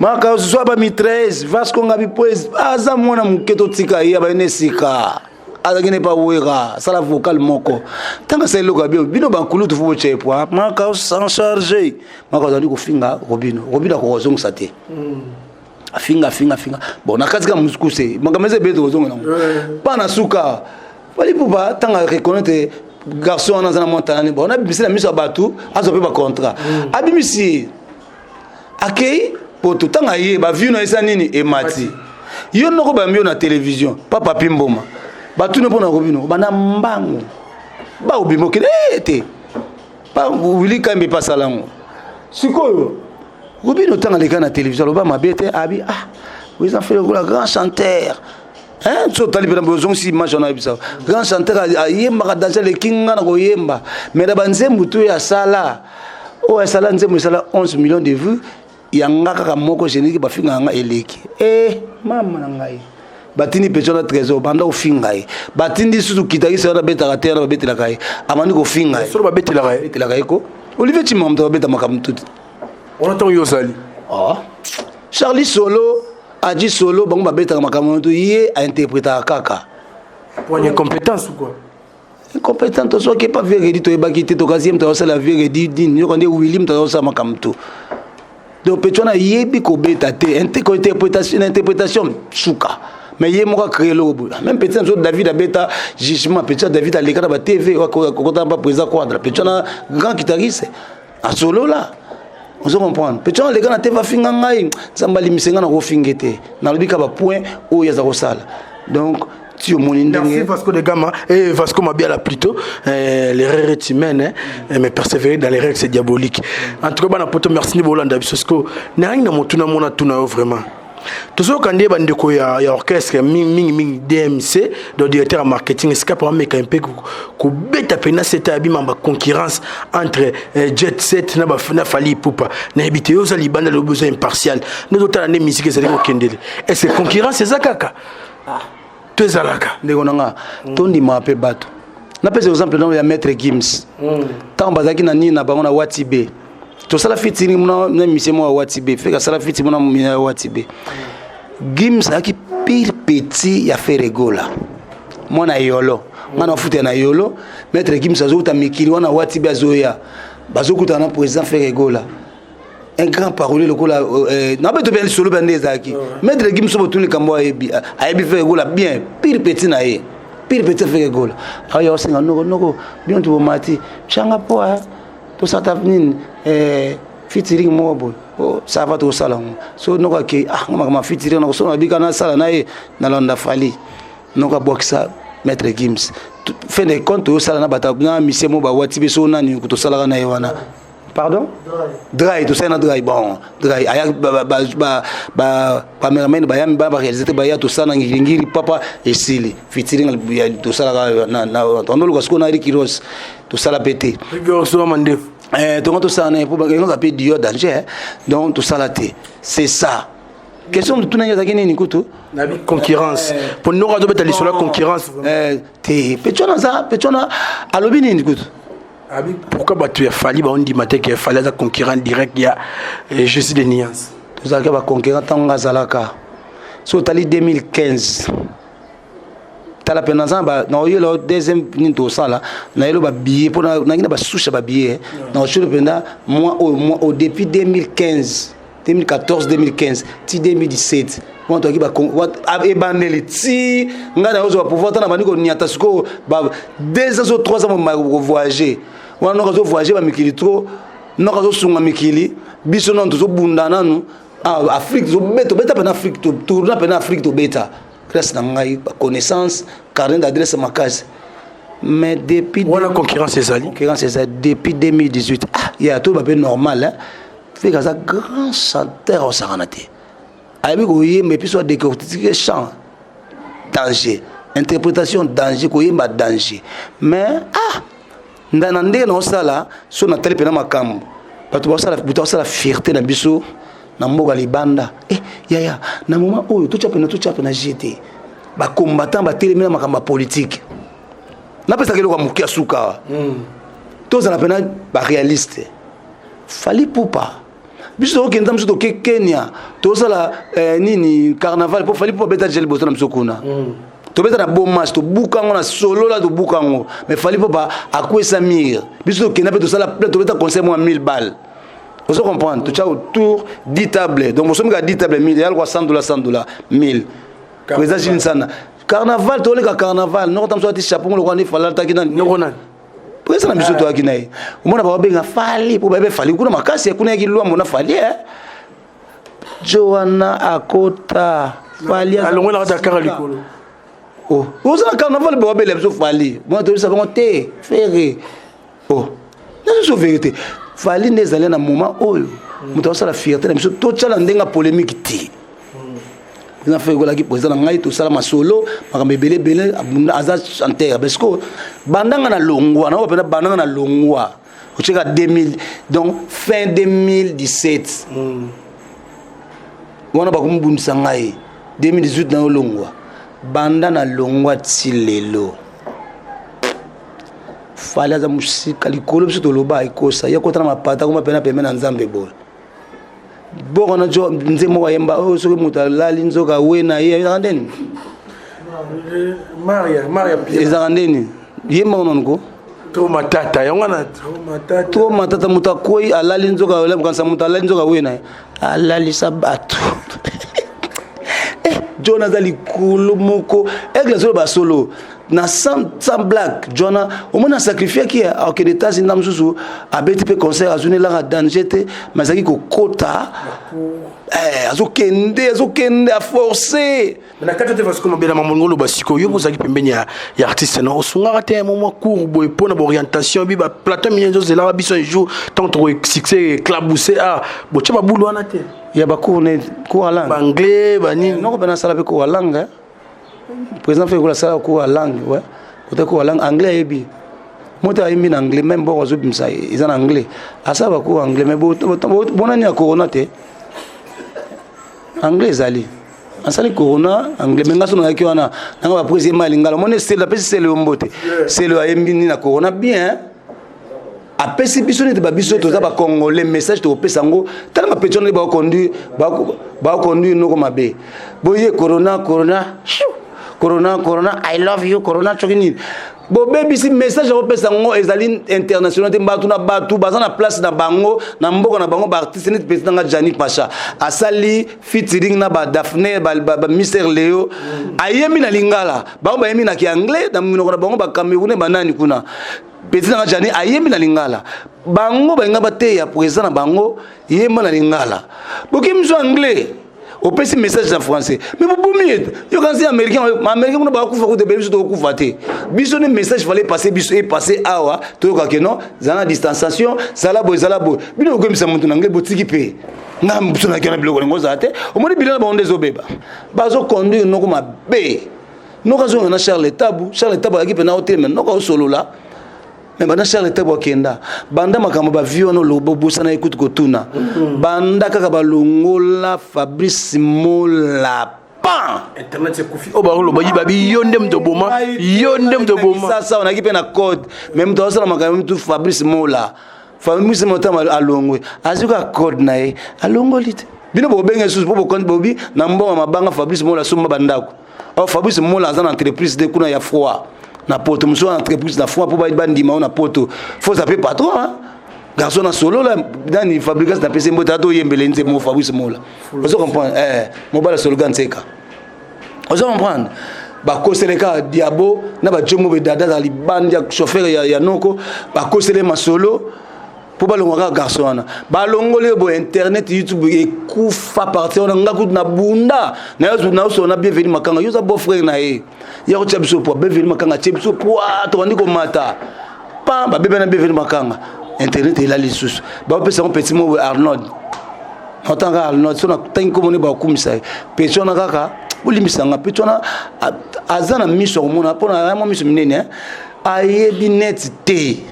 Speaker 1: marka uz so ba mi 13 vasco ngabi poes aza mona muketo tika ya ba nesika azagine pa wera sala vocal moko tanga sa loka bino bankulu tu fubo chepo marka uz sans charger marka uzali ko finga Robinho ko zongisa te afinga bon nakatika muskuse makameze beto ozonga na pana suka bali puba tanga reconnaître garçon en azana montagne bon on a bimisi na miso batu azo pe ba contrat abimisi akei poto tanga ye ba view na isa nini e mati yo noko ba mio na télévision papa pimboma batu ne pona Robinho bana mbango ba obimo kile te pa wili kambe pasalango sikoyo Robinho tanga leka na télévision loba mabete abi vous en fait le grand chanteur hein so tali pena besoin si image on a vu ça grand chanteur yemba danser le kinga na ko yemba mais da banzembu to ya sala o sala nzembu sala 11 millions de vues yanga kaka moko jeniki bafinga nga eleki mama na ngai batini pechona trésor banda ofinga batindi susu kitaki sera beta terre betela kai amani ko finga
Speaker 2: so ba betela
Speaker 1: kai ko Olivier Chimamto beta makamtuti
Speaker 2: on attend Yosali
Speaker 1: Charlie Solo a dit solo bon ba beta makamtuti yé a interprété kaka
Speaker 2: pour une compétence ou quoi
Speaker 1: incompétent so qui pas vérité to ebakité to quatrième to ça la vérité din yo kande William to ça makamtu donc petona yebi ko beta te interprétation suka mais yé moi créer le même petit David a beta jugement petit David a l'écran ba TV ko ta pas présent quadre petona grand guitariste a solo là on se comprend petona l'écran te va finga ngai samba limisenga na ko fingete na lobika ba point o ya za ko sala donc
Speaker 2: Merci Vasco de Gama et Vasco Mabiala plutôt. L'erreur est humaine, mais persévérer dans les règles c'est diabolique. En tout cas, merci de Bolanda Bisosco. N'ayant motuna mona tuna vraiment. Tout ce qu'on dit bandeko ya orchestre ming DMC, le directeur marketing, c'est pour mettre un peu que beta pena c'était abîme concurrence entre Jet Set na Fally Ipupa. Na habité aux Alibanda le besoin impartial. Nous autres les musiques c'est les Kendele. Et c'est concurrence c'est ça kaka. Tu es alaka.
Speaker 1: Ndegonanga. Tondi ma pe bato. Na pese exemple dans ya maître Gims. Tant bazaki na ni na bango na Watibe. To sala fitiri muna na mission mo Watibe. Fait que sala fitiri muna na Watibe. Gims aki pire petit ya Ferregola. Mwana yolo. Mana futa na yolo. Maître Gims azokuta mikili wana Watibe azoya. Bazokuta na président Ferregola. Un grand parolier le cola n'a pas de bien solo ben des aki. Maître Gims so tous les kambo ayebi Ferregola bien pire petit na ye. Pire petit Ferregola. Ayo singa noko bien tu mati. Changa poa. To sata vinin featuring mobile. Oh ça va to sala. So noko ke ngama featuring noko so na bika na sala na ye na londa Fally. Noko boxa Maître Gims. Fin de compte to sala na bata na mission mo ba Watibe so na ni to sala na ye wana. Pardon? Dry, tout ça na dry bon. Dry aya ba cameraman ba yam ba réalisateur ba ya tout ça na ngiri papa esili featuring tout ça na on ko na rikiros tout ça la pété.
Speaker 2: Rikiros mande.
Speaker 1: Donc tout ça na pour ba on appelle Dio danger. Donc tout ça la té. C'est ça. Question de tout na yaki ni kutu.
Speaker 2: Na concurrence. Pour nous radio betali sur la concurrence.
Speaker 1: Té petona alobi ni kutu.
Speaker 2: Pourquoi tu as fallu on dit matin qu'il fallait un concurrent direct il y a juste des nuances.
Speaker 1: Tout ça que va concurrent tanga zalaka. So tali 2015. Tala penanza ba na oyelo deuxième ninto sala na yelo ba billet pour na ngina ba souche ba billet na ochelo penda moi au depuis 2015 2014 2015 ti 2017 on to ki ba e bandeli ti ngana ozo pouvoir tana baniko niata siko ba 2 ans ou 3 ans ma voyager on no kazo voyager ba mikili trop no kazo sunga mikili biso non to bunda nanu Afrique zo beto beta pena Afrique to tourna pena Afrique to beta grâce na ngai connaissance carnet d'adresse ma case mais depuis
Speaker 2: la concurrence c'est ça
Speaker 1: depuis 2018 il y a tout ba normal hein fait que ça grand chanteur au Saranate avec oye mais puis soit décortiquer chant danger interprétation danger koyemba danger mais ndanande no sala so na tele pena makambo bato ba sala fierté na biso na mboka libanda yaya na moment oyo to chapa na JT ba combattant ba tele na makambo politique na pesa kelo kwa mukia suka to za na pena ba réaliste Fally Ipupa biso okenda mso to Kenya to sala nini carnaval pour Fally Ipupa beta jeli botana mso kuna to beta na bon match to bukango na solo la to bukango mais Fally Ipupa akwesa mire biso to kena pe to sala to beta conseil moi 1000 balles. Vous comprenez, tout ça autour 10 tables. Donc, vous sommes à 10 tables, 1000, il y a $100, 1000. Président Jinsana. Carnaval, tu as carnaval. Nous avons sorti chapeau, nous avons fait la taquina. Nous avons président Michel Toakina. On a bien Fally pour bébé Fally. Nous avons cassé, nous avons Fally. Johanna Akota. Fally.
Speaker 2: Alors, on a Dakar à l'école.
Speaker 1: Oh, vous avez carnaval pour bébé Fally. Moi, tu sais, thé, ferré. Oh, c'est la vérité. Fally n'est allé dans un moment où nous avons la fierté, nous avons tout ça dans polémique. Nous avons fait que président Ngai tout ça ma solo, ma belé azaz chanteur parce que bandanga na longwa, na opena bandanga na longwa. Au cheka 2000 donc fin 2017. Wana ba kumbundisa Ngai 2018 na longwa. Banda na longwa tilelo. Fally za musika likolo biso to loba ikosa ya kotana mapata kuma pena pemena nzambe bol boko na jo nzemo wa yemba o soki muta lali nzoka wena ye ndeni
Speaker 2: Maria
Speaker 1: ezandeni yemba ononko
Speaker 2: to matata yongana
Speaker 1: to matata muta koi alali nzoka wela kansa muta alali nzoka wena alali sabatu Jonathan likolo moko egla solo ba solo na sans blague Joanna au moins sacrifié qui a que des tas inam susu abeti pe concert azune la danger te mais ça qui ko kota azokende a forcer
Speaker 2: na kati te parce que mabela mamongolo basiko yo bozaki pembeni ya artiste na osunga te moment court boy pona orientation bi ba plateau minzo zela biso un jour tant to succès claboussé bo tchaba bulu wana te
Speaker 1: ya ba cours à langue
Speaker 2: anglais bani
Speaker 1: non ko bana sala pe cours à langue président fait la sala cours à langue ouais côté cours à langue anglais ebi mota yimbi na anglais même bon ozo bimsa ils en anglais asa ba cours anglais mais bonani ya corona te anglais zali asali corona anglais menga sono yaki wana nanga ba président malingala mone c'est la pesi c'est le mbote c'est le ayembi ni na corona bien apesi biso ne ba biso to za ba congolais message to pesa ngo tanga pecho ne ba conduire no ko mabe boye corona I love you corona chokini bo baby si message o pesa ngo ezali international te mbatu na batu bazana place na bango na mboka na bango ba artiste net pesa nga Jani Pasha asali featuring na ba Daphne ba Mr Leo ayemi na lingala ba yemi na ki anglais na minoko na bango ba Camerounais banani kuna pesa nga Jani ayemi na lingala bango ba nga ba te ya présent na bango yema na lingala bokimso anglais au petit message en français mais pour mieux yo quand c'est américain on ba kufa ko de biso to kufa te biso ne message fallait passer biso et passer awa to ka que non zana distanciation zala boy bino ko misa muntu nangé botiki pe na biso na kana biloko ngoza te o moni bilana ba ondezo beba bazo conduire no ko mabe no ka zo na Charles Tabu aki pe na hotel mais no ka solo là mais banda Charles Tabu kenda banda makambo ba vio no lobo bosana écoute ko tuna banda kaka balongola Fabrice Mola pan
Speaker 2: internet c'est kufi o ba lo ba yibabi yondem de boma
Speaker 1: ça on a qui pe na code même toi ça makambo tout Fabrice Mola alongwe azuka code nae alongolite bino bo benga susu bo konde bobi na mbonga mabanga Fabrice Mola sumba bandako Fabrice Mola azana entreprise de kuna ya froid na poto muso entreprise na froid pour ba bandima na poto faut ça peut patron hein garçon na solo là dans une fabrication na PC mbota to yembele nze mo Fabrice Mola vous comprenez mo bala slogan seka vous comprenez ba koseleka diabo na ba jomo be dada za libandi ya chauffeur ya noko ba kosele masolo pour balonga garçon wana balongole bo internet YouTube ekufa partir on nga na bunda na so na bienvenue makanga yoza beau frère na ye ya ko tshebso po bienvenue makanga tshebso po to ndiko mata pa ba bebe na bienvenue makanga internet ila lisusu ba pesa un petit mot Arnold otanga Arnold so na tangi ko moni ba kumisa pecho na kaka ulimisanga pecho na azana miso mona pona mo miso minene ayebi net te.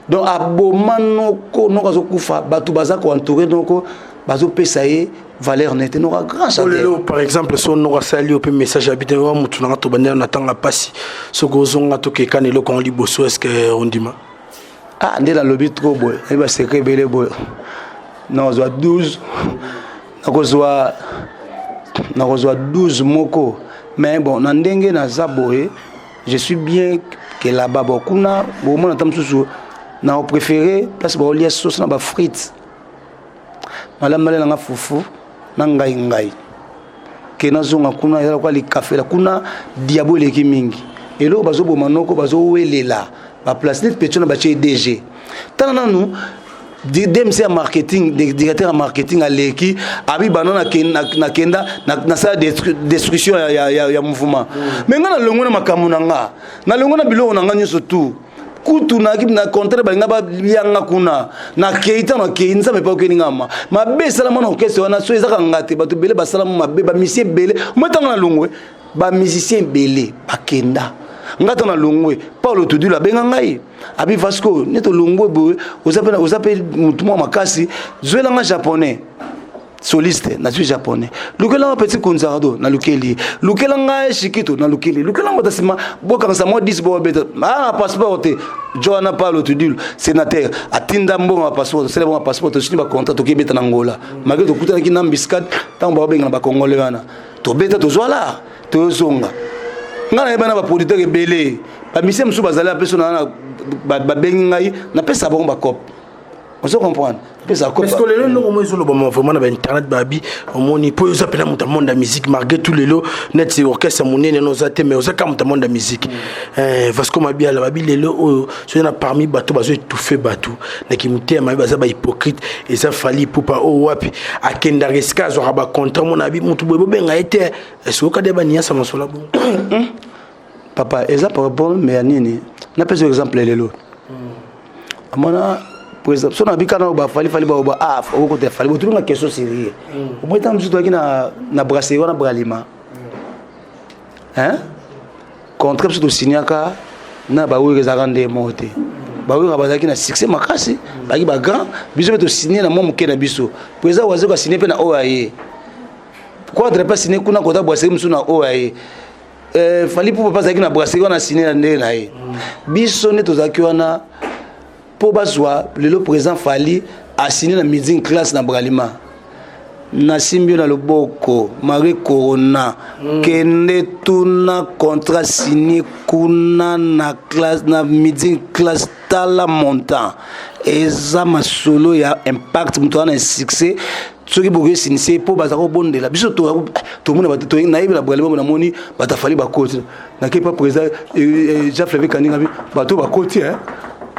Speaker 1: Donc abomano ko no kazo kufa batu baza ko entourer donc bazo pesaye valeur nette no grand
Speaker 2: chaleur par exemple son no sali au message habité wa mutu na to bana na tanga pasi so gozonga to ke kanelo kon liboso est-ce que on dit ma
Speaker 1: ndé la lobby trop boy e ba secret belé boy na zo 12 na zo 12 moko mais bon na ndenge na zaboé je suis bien que là-bas kuna bon mon tam susu na o préféré place ba olia sauce na ba frites malam male na fufu na ngai ke na zonga kuna ya kwa li café la kuna diabole ki mingi elo bazo bo manoko bazo welela ba place net petona ba chez DG tana nous DMC marketing directeur en marketing à leki abi banana na kenda na sa destruction ya mouvement mais ngana longo na makamuna nga na longo na biloko na nga nyoso tout kutu na ki na contre ba ngaba yanga kuna na keita na keinza me pa okeni ngama mabe salama na okese wana so ezaka ngate bato bele ba salama mabe ba musicien bele motanga na longwe ba musicien bele bakenda ngata na longwe Paulo Tudula benga ngai abi Vasco neto longwe bo ozape mutumo makasi zwela nga japonais soliste na suis japonais lukela petit konzardo na lukeli lukela nga shikito na lukeli lukela ngota sima boka sa mo 10 bo beta passeport te Joana Paulo Tudula sénateur atinda mbongo passeport c'est bon passeport to ba contrat to kibeta na Angola malgré to kutana ki na biscuit tango ba benga na ba congolais wana to beta to zoala to zonga ngana ebana ba producteur ebele ba mise musu bazala peso na ba bengi ngai na pesa bon ba cop On se comprend.
Speaker 2: Parce que les gens vraiment dans internet babi on peut ça peine mon monde de musique malgré tous les lots net c'est orchestre mon né nos até mais ça comme monde de musique parce que ma bien la babi les lots so na parmi bateau bazo étouffer bateau na ki muté ma baza ba hypocrite et ça fallait pour pas oh wapi akenda risque zo raba contre mon abi mutu bobo benga été est-ce que kadeba nia ça monsola bon
Speaker 1: papa exemple bon mais nini na pas exemple les lots amona pour exemple si on a vu qu'il fallait au côté fallait tout une question sérieuse au moins tant que tu na brasserie on a bralima hein contre surtout signaka na ba oui rezarande monter ba oui rabazaki na succès makasi ba ki ba grand biso to signer na mo muke na biso pour ça wazo ka signer pe na OAE pourquoi ne pas signer kuna kota brasserie musu na OAE fallait pour pas zaki na brasserie on a signer na ndé na ye biso ne to zaki wana pour bazwa le présent fali assigner la meeting class na bralima na simbio na loboko Marie Corona kende tuna contrat signé kuna na classe na meeting class tala montant eza masolo ya impact muto na succès soki boke sinise po bazako bondela biso to mona bato na yeba la bralima na moni batafali bakoti na kepa présent Jean Flavie Kaninga bato bakoti hein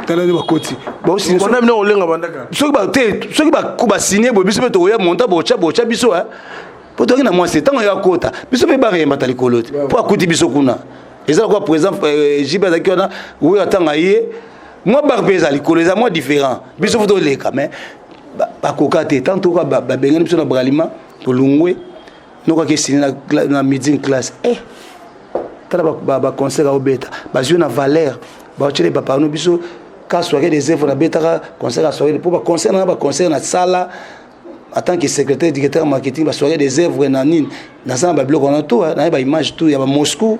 Speaker 1: tala ni bakoti ba aussi
Speaker 2: on a mina olenga bandaka
Speaker 1: soki ba signer bo biso to ya monta bocha biso hein po to na moi c'est tant ya kota biso pe ba remba tali koloti po akuti biso kuna eza quoi présent jiba za kiona oui atanga ye moi barbeza li koleza moi différent biso foto leka mais ba kokate tant to ba bengani biso na bralima to lungwe noka ke signer na meeting class tala ba concert au beta ba jouer na valeur ba tchele ba pano biso ka soirée des œuvres na beta concert à soirée pour ba concert na sala en tant que secrétaire directeur marketing ba soirée des œuvres na nini na ça ba bloc on tout na ba image tout ya ba Moscou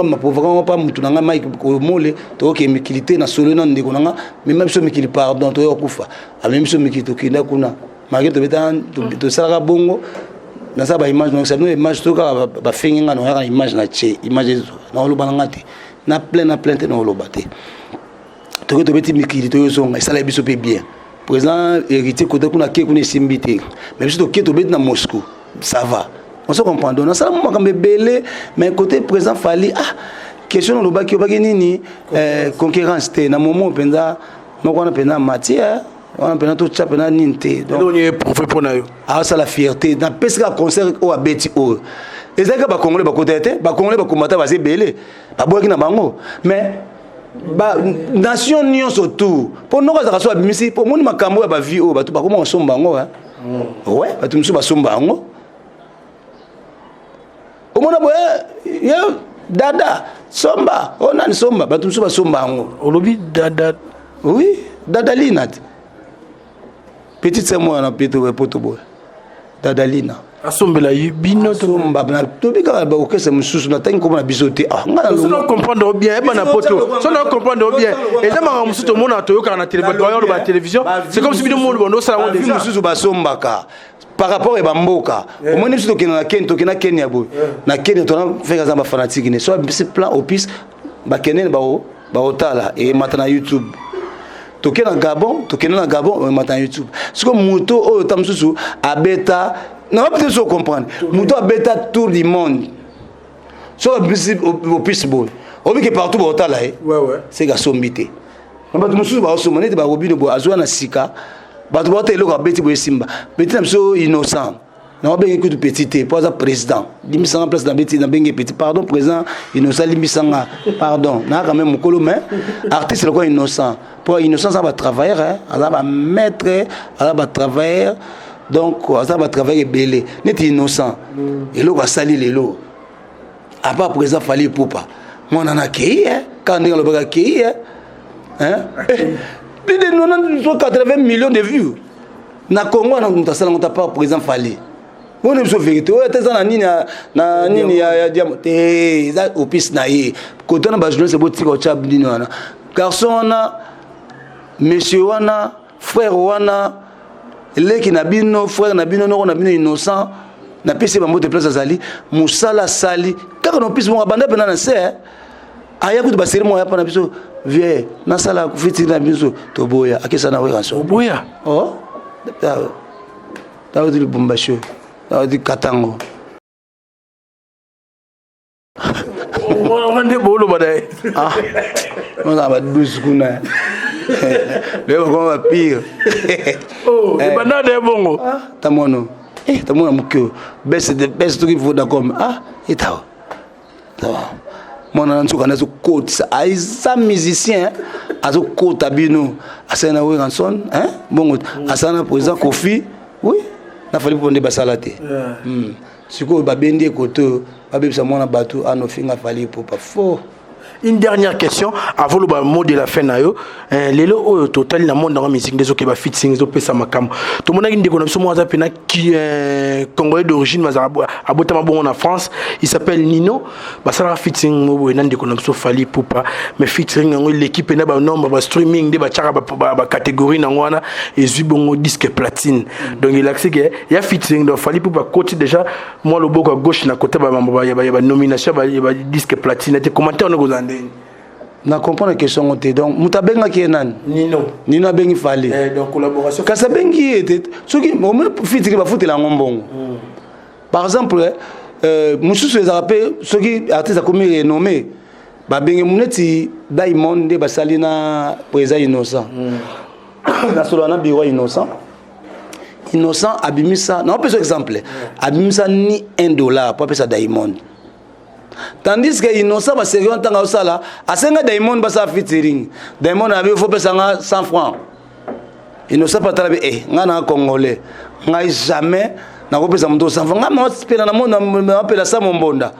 Speaker 1: ma pauvre pas mutu nanga Mike ko mole to ke mikilité na solo na ndeko nanga même so mikili pardon to yokufa a même so mikito kinda kuna malgré to beta to sala bongo na ça ba image donc ça nous image to ka ba finga no ya image na che image na lo bananga te na plein te no lo baté to to beti mikili to yosonga ça la biso pe bien présent héritier côté kuna ke kuna simbité même si to ke to beti na Moscou ça va on se comprend donc ça moi comme belé mais côté présent fallait question lo baki nini concurrence te na moment penza moko na pena matière on pena tout ça pena ninte donc
Speaker 2: on est profé pour na yo
Speaker 1: ça la fierté na pesca concert au abeti o ezaka ba congolais ba côté te ba congolais ba komata ba belé ba boki na bango mais ba nation nyonso tout pour nous ka so abimisi pour moni makambo ya ba vie o ba tout ba comment on somba ngo ouais ba tout musu ba somba ngo omona boye ya dada somba ona ni somba ba tout musu ba somba ngo
Speaker 2: olobi dada
Speaker 1: oui dada lina petite c'est moi na peto poto boye dada lina
Speaker 2: asombela bino to
Speaker 1: somba na to bika ba okese mususu na tangi komona bisote ngana
Speaker 2: so na comprendre bien e bana poto so na comprendre bien et ça m'a mususu to mona to yoka na télévision c'est comme si bino mo bondo ça on déjà
Speaker 1: mususu ba sombaka par rapport à Bamboka, au moins si tu es Kenya, na Kenya tu as fait des fanatiques, soit c'est plan au piste, ba Kenya ba otala et maintenant YouTube. Tu es na Gabon, maintenant YouTube. C'est comme moto au tamsusu abeta, non pas peut-être comprendre. Moto abeta tour du monde. Soit au piste boy. On veut que partout ba otala
Speaker 2: ouais.
Speaker 1: C'est gasombité. On va tout ba osomane ba robino bo azwa na sika. Bah tu vois t'es là petit boy simba petit nam so innocent non bien que petit t'es pas un président limisanga place dans petit dans bien petit pardon président innocent limisanga pardon na quand même mukolo mais artiste le quoi innocent pour innocent ça va travailler hein ça va mettre ça va travailler donc ça va travailler belé net innocent et là va salir les lots à part président fallait poupa moi on en a qui hein quand on le baga qui hein plus de 80 millions de vues. Na Congo on t'a pas présent fallait. On est sur vérité. Ouais, t'es na nini ya diamant. T'es au piste naïe. Quand on a besoin c'est beau tirer au chab dino na. Garçon na monsieur wana frère wana leki na bino frère na bino no na bino innocent na pese ba moto place azali musala sali. Car on pisse bon abanda pena na c'est aya kutu baseremo ya pana biso vie nasala kufiti na biso toboya akesa na wera so
Speaker 2: boya
Speaker 1: oh tawo di bombasho tawo di katango
Speaker 2: on est bolo badai
Speaker 1: ah on a ba douze kuna le ko ba pire
Speaker 2: oh e banade bongo
Speaker 1: ah tamono tamona mukyo best to give Vodacom ah itawo tawa mona nsuka na so kotisa aiza musicien azo kota bino asana we ranson bongo asana président Kofi oui na fali ponde basalate siko babendi ekoto babebisa mona batu anofinga fali popa fo.
Speaker 2: Une dernière question avant le mot de la fin nayo lelo au total na monde dans la musique des oké ba fitting zo pesa makam to mona nginde ko mo za pena qui congolais d'origine mazarabo abotama bon en France, il s'appelle Nino ba sala fitting mo nande ko so fali poupa mais featuring ngo l'équipe na ba nombre ba streaming de ba chaka ba catégorie na ngwana et zubongo disque platine donc il a accès que ya fitting do fali poupa côté déjà moi le boko à gauche na côté ba nomination ba disque platine et commentaire on go
Speaker 1: na comprendre question ngote donc mutabenga ki enan Nino abengi fali
Speaker 2: donc collaboration
Speaker 1: kasa bengi était soki mo fitiri ba futela ngombongo par exemple mususu les rappel soki artiste a commis renommé ba bengi muneti Diamond de basalina président Innocent na solo na biro Innocent abimisa na on exemple abimisa ni $1 pour pesa Diamond. Tandis que Innocent va sérieux en tant que ça à 5 Diamond va ça featuring Diamond avait faut payer 100 francs. Innocent pas travailler ngana congolais ngai jamais na ko pesa mto 100 francs ngama pela na monde na pela sa mombonda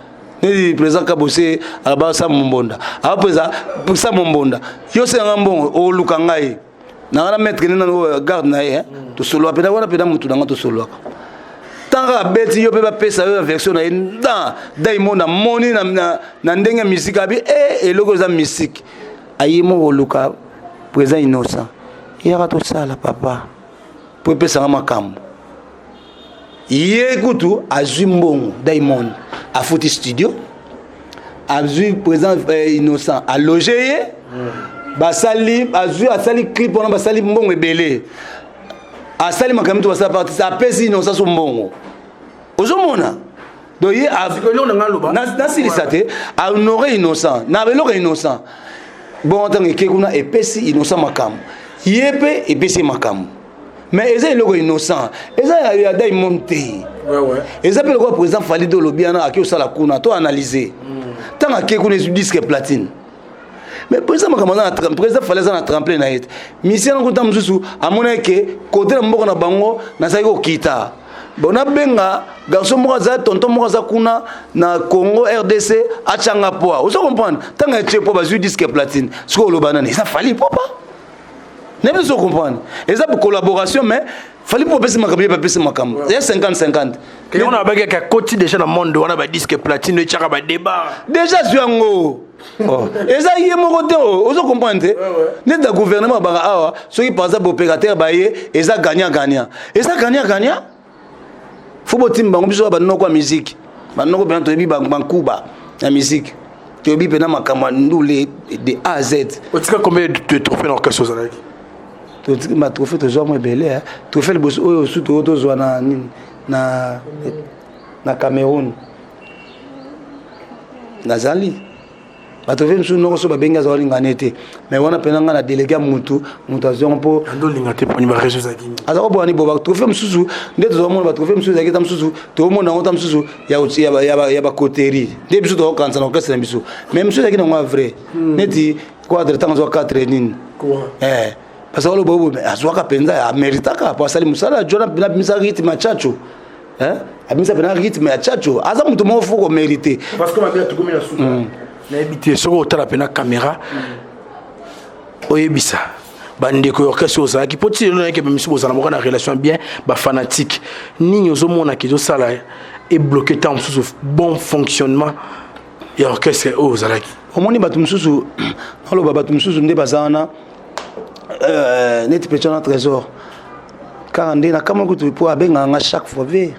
Speaker 1: ni président Kabose aba sa mombonda aba pesa sa mombonda yo se ngambongo o luka ngai na ngana mettre ni na garde na ye to solo apela wana pela mutu na to solo tanga beti yo pe ba pesa yo version na dans Diamond na moni na ndenge musique abi eloko za musique ayimo oluka président Innocent yaka to sala papa po pesa makambo ye kutu azwi mbongo Diamond a foti studio azwi président Innocent a logé ye basali azwi asali clip on basali mbongo ebele asali makamito basala partie ça pesi Innocent so mbongo ozomona donc ye na silisate a honoré Innocent na beloko Innocent bon tant que kuna epesi Innocent makam yepe epesi makam mais eza eloko Innocent eza ya Diamond te eza pe le président Fally do lobiana aki osala kuna to analyser tant que kuna disque platine mais président makamana président Fally za na tremplin na yete mission ngo tam susu amona ke côté na mboko na bango na sai ko kita bona benga garçon mo za tonton mo za kuna na Congo RDC achanga poa ozo comprendre tant que chepo ba disque platine ce ko lobana ça Fally papa ne vous comprendre et ça pour collaboration mais Fally pour pesa makambo pas pesa makambo il y a 50-50
Speaker 2: et on a bagé ka côté déjà dans monde on a ba disque platine et chaka ba débat
Speaker 1: déjà zuango et ça y est mon côté ozo comprendre ne da gouvernement ba awa ceux qui par exemple opérateur ba yé et ça gagnant et ça gagnant faut botim bango biso ba no kwa musique ba no ko bien to bi ba kuba la musique to bi pena makambo ndule de A à Z
Speaker 2: o tika combien de trophées dans quelque chose avec
Speaker 1: to ma trophée to zo mo belé trophée le boss o sous to zo na Cameroun nazali batrophée msu no so ba benga zo linganete mais wana penanga na délégué mutu azon po
Speaker 2: ando lingate pour ni ba réseaux zakini
Speaker 1: azako boni bo ba trophée msusu ndeto zo mo ba trophée msusu zakita msusu to mo na ngota msusu ya ba coterie de biso to kanza na orchestre biso même msusu zakina ngwa vrai neti quadre tango zo 4 nini parce que le bobo azwaka penza ameritaka po asali musala jona bina bimisa rythme chacho abimisa bina rythme ya chacho aza mutu mo foko mériter
Speaker 2: parce que ma bien to komina souka na ebité soko otala pena caméra oyebisa bandeko orchestre oza ki poti no yake bimisu bozana moko na relation bien ba fanatique nini ozomona ki sala et bloquer temps sous bon fonctionnement et orchestre ozalaki
Speaker 1: omoni batu msusu aloba batu msusu nde bazana net petona trésor car ndé na kama kutu po abenga nga chaque fois ve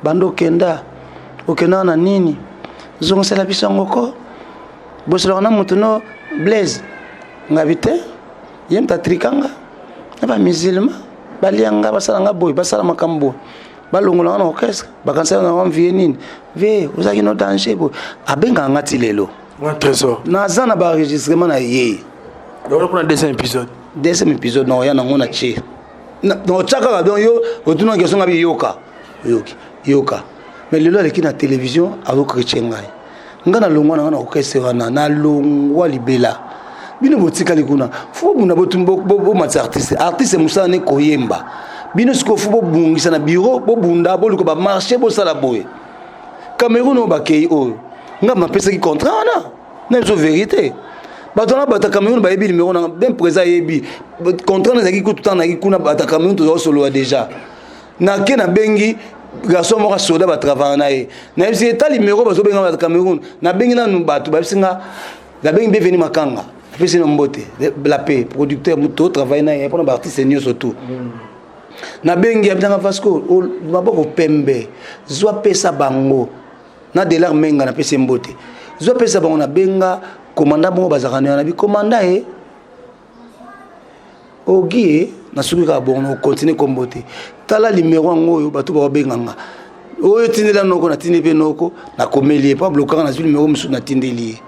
Speaker 1: bando kenda okena na nini zongo sala biso ngoko bosolo na moto no Blaise ngabite yem ta trikanga na ba musulman balianga basalanga boy basala makambo balongola na orchestre bakansa na envie nini ve uzaki no danger bo abenga ngati lelo
Speaker 2: un trésor
Speaker 1: na zana ba enregistrement na ye
Speaker 2: donc on a deuxième épisode
Speaker 1: non ya na ngona chi no chaka donc yo otuna question ngabi yoka mais lelo aleki na télévision azo chrétien nga na longwa na orchestre wana na longwa libela bino botikali kuna fo buna botumbo bo matsa artiste musala ne koyemba bino siko fo bo bungisa na bureau bo bunda bo luko ba marché bo sala boye Cameroun o bakei o nga ma pesa ki contrat na so vérité batona bata Cameroun ba yebi numéro na ben présent yebi contrat na zaki ko tout temps na ki kuna bata Cameroun to solo déjà na ke na bengi garçon moko soda ba travailler na ye na yebisi eta numéro bazo benga ba Cameroun na bengi na nu bato ba bisinga la bengi be veni makanga pesi na mbote la paix producteur muto travailler na ye pour na artiste nyo surtout na bengi abitanga Vasco maboko pembe zwa pesa bango na delar menga na pesi mbote zwa pesa bango na benga commandant bongo bazakana na bi commandant e ogie na suki ka bongo continuer kombote tala numéro ngoyo bato ba benganga oyo tindela noko na tindi pe noko na komelie pas bloquer na numéro musu na tindeli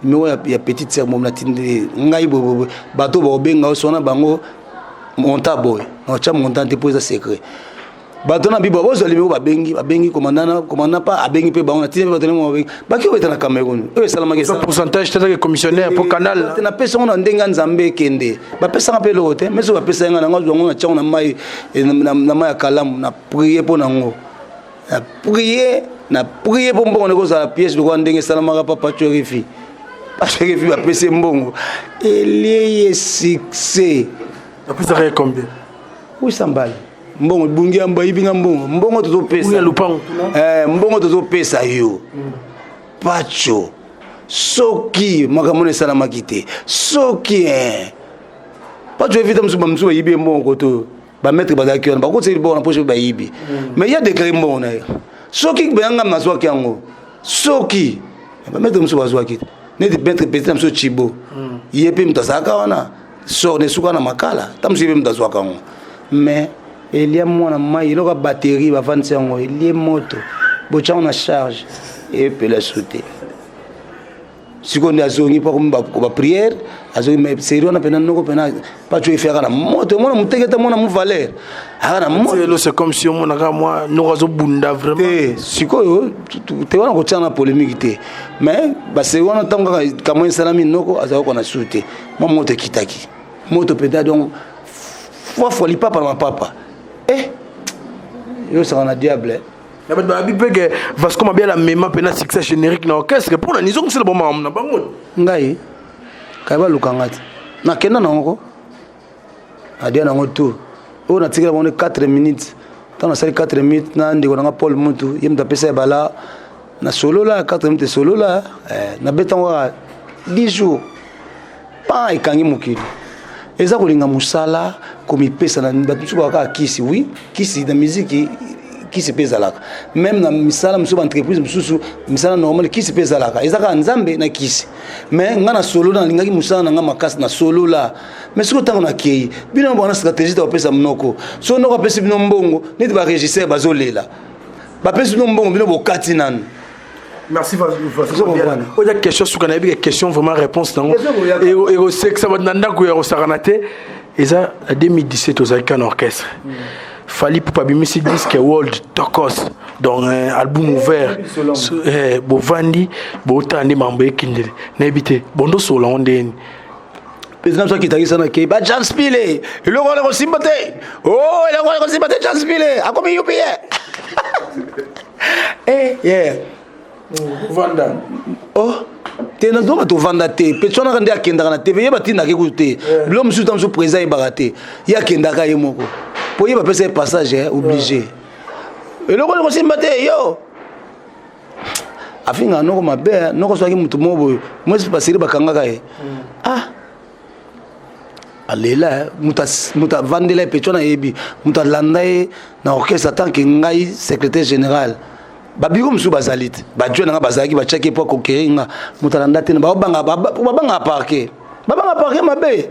Speaker 1: numéro ya petite sœur mom na tindeli ngai bobo bato ba benga sona bango monta boy na cha monta te poser secret bato na bibo bozo numéro ba bengi commandant pas abengi pe bango na tindi pe bato na mo baki obeta na Cameroun eux salama ke
Speaker 2: pourcentage c'est commissionnaire pour canal
Speaker 1: na pesa on ndenga nzambe kende ba pesa ngape lote mais so ba pesa nga na ngo na tchon na mai na mai kalamu na prier pour nango na prier pour mbongo ko za pièce de ndenge salama papa chorifi ba pesa mbongo eliye succès
Speaker 2: après ça combien
Speaker 1: 800 balles mbongo bungi amba ibinga mbongo to pesa mbongo to pesa yo pacho soki makamone salama kite soki pacho evita musu ba yibi mbongo to ba mettre ba dakio ba ko tseli bon na poche ba yibi mais il y a des crimes bon na soki bayanga na zwaki yango soki ba mettre musu ba zwaki ne de mettre petit musu chibo yepe mtasaka wana so ne suka na makala tamsu yepe mtasaka yango mais il y a mwana mai il aura batterie ba 25 ans il y moto bocha on a charge et peut la sauter si on a zongi pas comme ba prière azo mais sérieux na pena noko pena pas tu faire na moto mona muteketa mona mu valeur ana moto
Speaker 2: c'est comme si on a moi nous azo bunda vraiment
Speaker 1: siko te wana ko tana polémique te mais ba c'est wana tanga kama salami noko azo ko na sauter moi moto kitaki moto peda donc fois li papa ma papa yo ça na diable
Speaker 2: ya ba bipege Vasco mabia la mema pena succès générique na orchestre pour na nizong c'est le bon moment na bango
Speaker 1: ngai kaiba lukangati na kenda na ngoko adia na ngoto o na tikela bonne 4 minutes tant na sali 4 minutes na ndiko na Paul Mutu yemta pesa bala na solo la 4 minutes solo la na betango 10 jours pa ikangi mukili eza kolinga musala komi pesa na batu ba kisi oui kisi na musique kisi pesa laka même na misala musu ba entreprise mususu misala normal kisi pesa laka eza ka nzambe na kisi mais ngana solo na lingaki musala na makasi na solo la mais siko tango na kei bino bona stratégie ta pesa mnoko so noko pesa bino mbongo neti ba régisseur bazolela ba pesa bino mbongo bino bokati nan.
Speaker 2: Merci Vasco. Il y a question sur la question vraiment réponse non et au sexe ça va nanda ko ya saranate et ça en 2017 aux Alcan orchestre fali pour bimisi disque world tokos donc album ouvert bo vandi bo tandi mambo ekindele na ebité bondo solo ondeni
Speaker 1: président so kitaki sana ke ba Jean Spile le roi de Simbate oh le roi de Simbate Jean Spile a comme UPA yeah
Speaker 2: vanda
Speaker 1: oh te na zo to vanda te petona kande akenda na TV yeba tinda ke kuté lo musu tamso président ibagate ya kenda ka yemoko po yeba pesa passage obligé et le ko Simbate yo afinga noko mabe noko so ki mutu mobo mo se passer bakanga ka alela muta vandela petona yebi muta landaye na orchestre tant que ngai secrétaire général babiko musu bazalit bajwe na bazaki ba check po kokeringa mutalanda tena babanga parquet mabe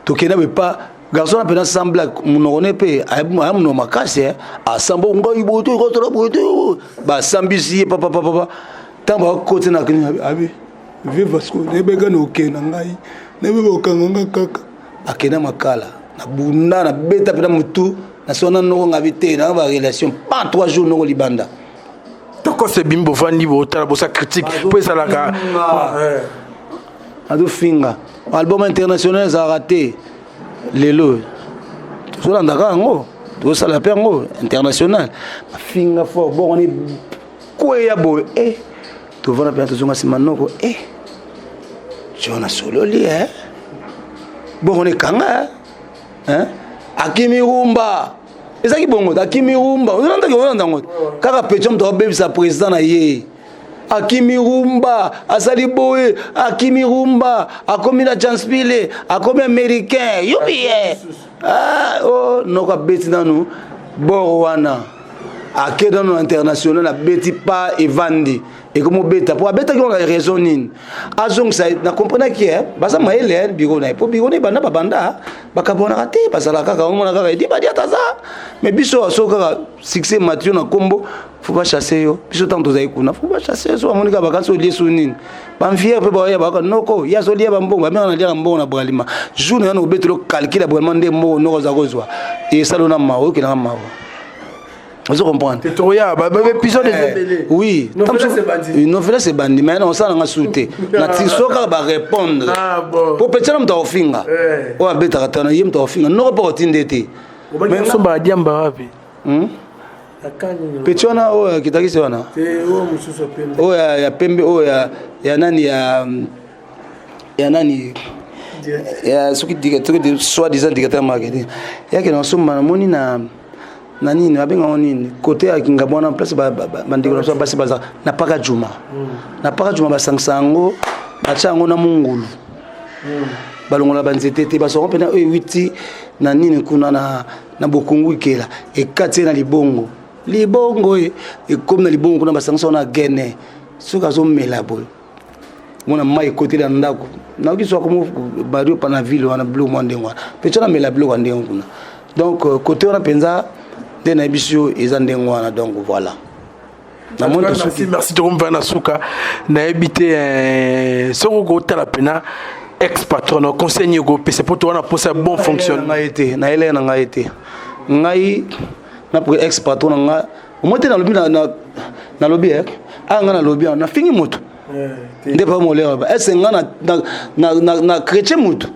Speaker 1: tokena be pas garçon a pena sembla munone pe amuno makase a sambo ngai boto ko tro boto ba sambisi papa tamba côté na kini abi vive parce que nebe gano kena ngai nebe okanga kaka akena makala na bunda na beta pena mutu na sona no ngabite na ba relation pas 3 jours no libanda.
Speaker 2: Pourquoi c'est bimbo fandi botala bosa critique pour ça la
Speaker 1: ado finga album international ça a raté lelo tout ça ndaka ngo tout ça la pengo international finga fort bon on est quoi ya boy tu vas na penso ngasi manoko Jona solo li bon on est kanga Akimi Rumba ezaki bongo Akimi Rumba on a kaka pecho mto bebisa président na ye Akimi Rumba asali boye Akimi Rumba akomi na Janspile akomi américain yubi noko beti nanu borwana akedano international a beti pa evandi et comme beta pour beta qui on a raison nini azong ça na comprendre qui basa maele biro na po biro ne banda babanda bakabona raté basala kaka on mona kaka dit ba dia taza mais biso so kaka succès Mathieu na kombo faut pas chasser yo biso tant to zaikuna faut pas chasser so monika bakanso lieso nini ba fier pe ba ya ba noko ya so lia ba mbongo ba na lia mbongo na bralima jour na no betelo calculer vraiment ndé mbongo noko za kozwa et salona mawo ki na mawo. Vous comprenez? Oui. Non, c'est bandi. Mais non, ça n'a pas sauté. Natixoka va répondre. Pour peut-être me t'offrir. Ou à bête à t'en yem t'offrir. Non, pas au tindété.
Speaker 2: Même son badiamba ravi.
Speaker 1: Petona o kitaki sewana. Oh ya pembe oh ya nani ya nani. Ya ce qui dit que soi-disant directeur marketing. Ya que nous sommes moni na nani abenga onini côté ya kingabona place bandiko na basi baza na paka juma basangsango bachango na mungulu balongola banzete te baso pena 8 na nini kuna na bokungu ikela e kati na libongo e comme na libongo kuna basangsa na gene soka zo mela boy mona mai côté la ndako na kiso comme bario pana ville wana blue monde ngwa petona mela blue wande kuna donc côté on a penza de Nabisio et Zandengwana, donc voilà.
Speaker 2: Merci de revenir à Souka. Na habité Soko Talapena, ex-patron, conseiller go, c'est pour toi pour ça bon fonctionnement.
Speaker 1: Na été, na ele na été. Ngai na pour ex-patron nga, au moins dans lobby na lobby nga na lobby na fini moto. Nde pas mo leba. Est-ce nga na chrétien moto.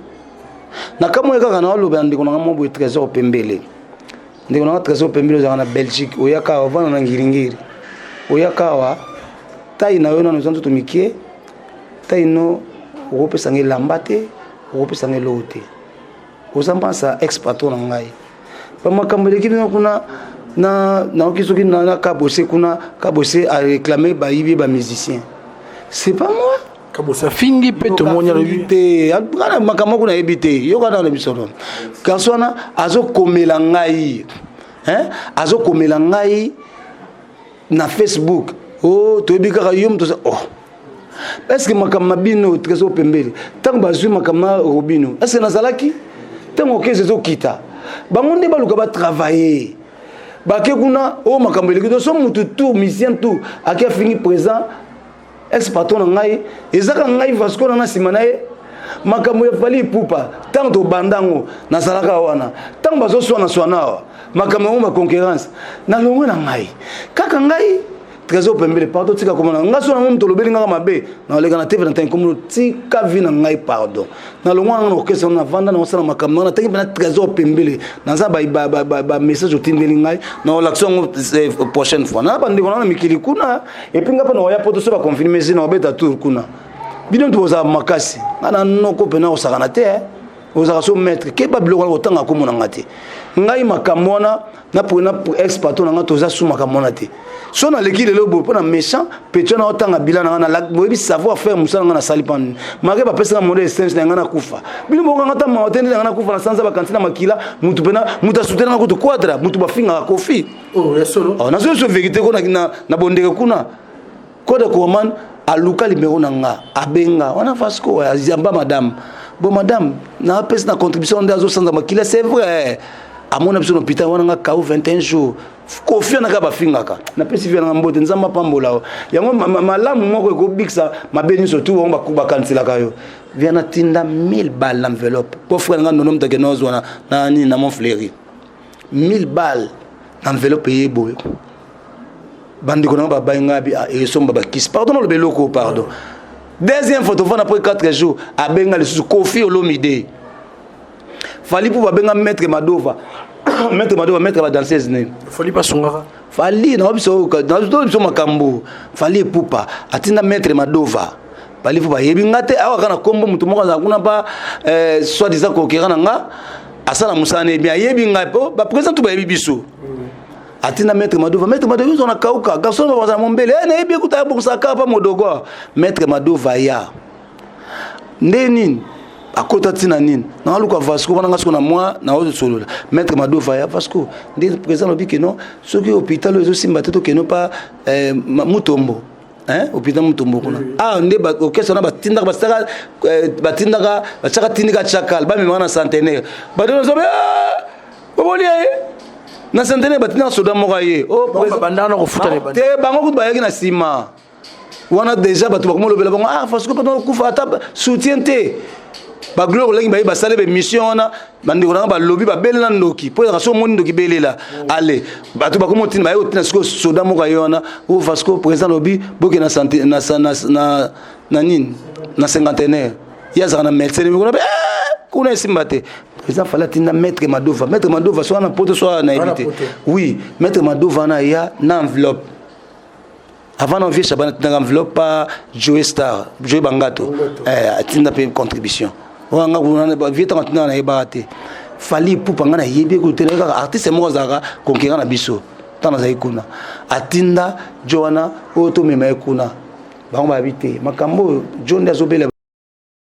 Speaker 1: Na kamwe kaka na lobby ndiko na mo bo trésor pembele. Ndiko na trésor pembele za na Belgique oyaka ovana na ngiringiri oyaka tai na yona nzanzo tumikie tai no ope sange lambate ope sange lote osamba sa ex-patron na ngai pa makambo lekini kuna na okisoki na kabose kuna kabose a réclamer ba yibi ba musicien c'est pas moi
Speaker 2: kabose fingi pe to monya
Speaker 1: lobité ana makambo kuna ebité yoka na bisono kasona azo komela ngai azo komela ngai na Facebook to bika yum to est-ce que makama bino trésor pembele tant bazui makama robino est-ce que nazalaki tant oké zo kita bango nde baluka ba travailler bake kuna makambo lekito so mutu tout musicien tout akia fini présent ex-patron ngai ezaka ngai vasco na simana makambo ya fali pupa tant to bandango na salaka wana tant bazo swana makambo ma concurrence na longo na ngai kaka ngai trésor pembele pardon tika komona ngaso na mom to lobeli ngaka mabe na lega na TV na tan komo tika vina ngai pardon na longo na orchestre na vanda na osala makambo na tangi na trésor pembele na za ba message otindeli ngai na l'action prochaine fois na bandi kona na mikili kuna et puis ngapa na oya poto so ba confirmer zina obeta tour kuna bino to za makasi ana noko pena osaka na te osaka so maître ke ba biloko otanga komona ngate ngai makambo wana na ex patron nga toza sous makambo wana te so na leki lelo bo pona méchant petio na otanga bilana na la boyebi savoir faire musala nga na salipan mage ba pesa nga modèle essence na nga na kufa bino bonga ngata ma hôtel na nga na kufa na sanza ba kantina makila mutu pena muta soutenir nga kutu quadra mutu ba finga kofi
Speaker 2: oh ya solo
Speaker 1: na so vérité ko na bondeke kuna code commande aluka libero na nga abenga wana fasco azamba madame bon madame na pesa na contribution ndazo sanza makila c'est vrai amona biso hôpital wana nga kaou 21 jours kofi na ka ba fingaka na pesi via na mbote nzamba pambola yango malamu moko ekobikisa mabeni surtout on ba kansela kayo via na tinda 1000 balles l'enveloppe pour frère nga nonom take nozo na ni na mon fléri 1000 balles l'enveloppe yebo bandi ko na ba bainga bi et somba ba kiss pardon le beloko pardon deuxième photo après 4 jours abenga le sous kofi olomide fali pour benga mettre Madova mettre la danseuse ne
Speaker 2: fali pas songara
Speaker 1: fali na biso makambo fali pupa atinda mettre Madova fali pour yebi ngate awa kana kombo mutu moko za kuna ba soit disant ko kera nga asala musane bien yebi ngapo ba présent ba yebi biso atinda mettre Madova on a kauka garçon ba za mombele na yebi kuta bu saka pa modogo mettre Madova ya ndenini akota tina nini na luka Vasco wana ngasko na moi na ozo solola mettre Madova ya Vasco ndi président lobi que non soki hôpital ezo simba teto que non pas mutombo hôpital mutombo kuna ndi ba okesa na batinda basaka batinda basaka tindika chakal ba memana centenaire ba dono zobe boboli na centenaire batinda soda mokaye
Speaker 2: président bandana ko futa
Speaker 1: te bango ku bayaki na sima wana déjà batu bakomo lobela bango Vasco pas no kufa ata soutien te ba gloire lengi ba basale be mission na bandi ko ba lobby ba belela ndoki po ya so moni ndoki belela allez batu ba komo tina ba yotina siko soda mo ka yona o Vasco président lobby boke na santé na nini na cinquantenaire ya za na médecin ko na kuna simbate président fallait tina mettre Madova soit na poto soit na éviter oui mettre Madova na ya na enveloppe avant d'envier Chaban na enveloppe pas Joe Star Joe Bangato tina pe contribution wanga kuna ba vieta matina na ebate fali pupa ngana yebi ko teneka artiste mo zaka konkinga na biso tana za ikuna atinda Joana oto mema ikuna bango ba bite makambo John azobele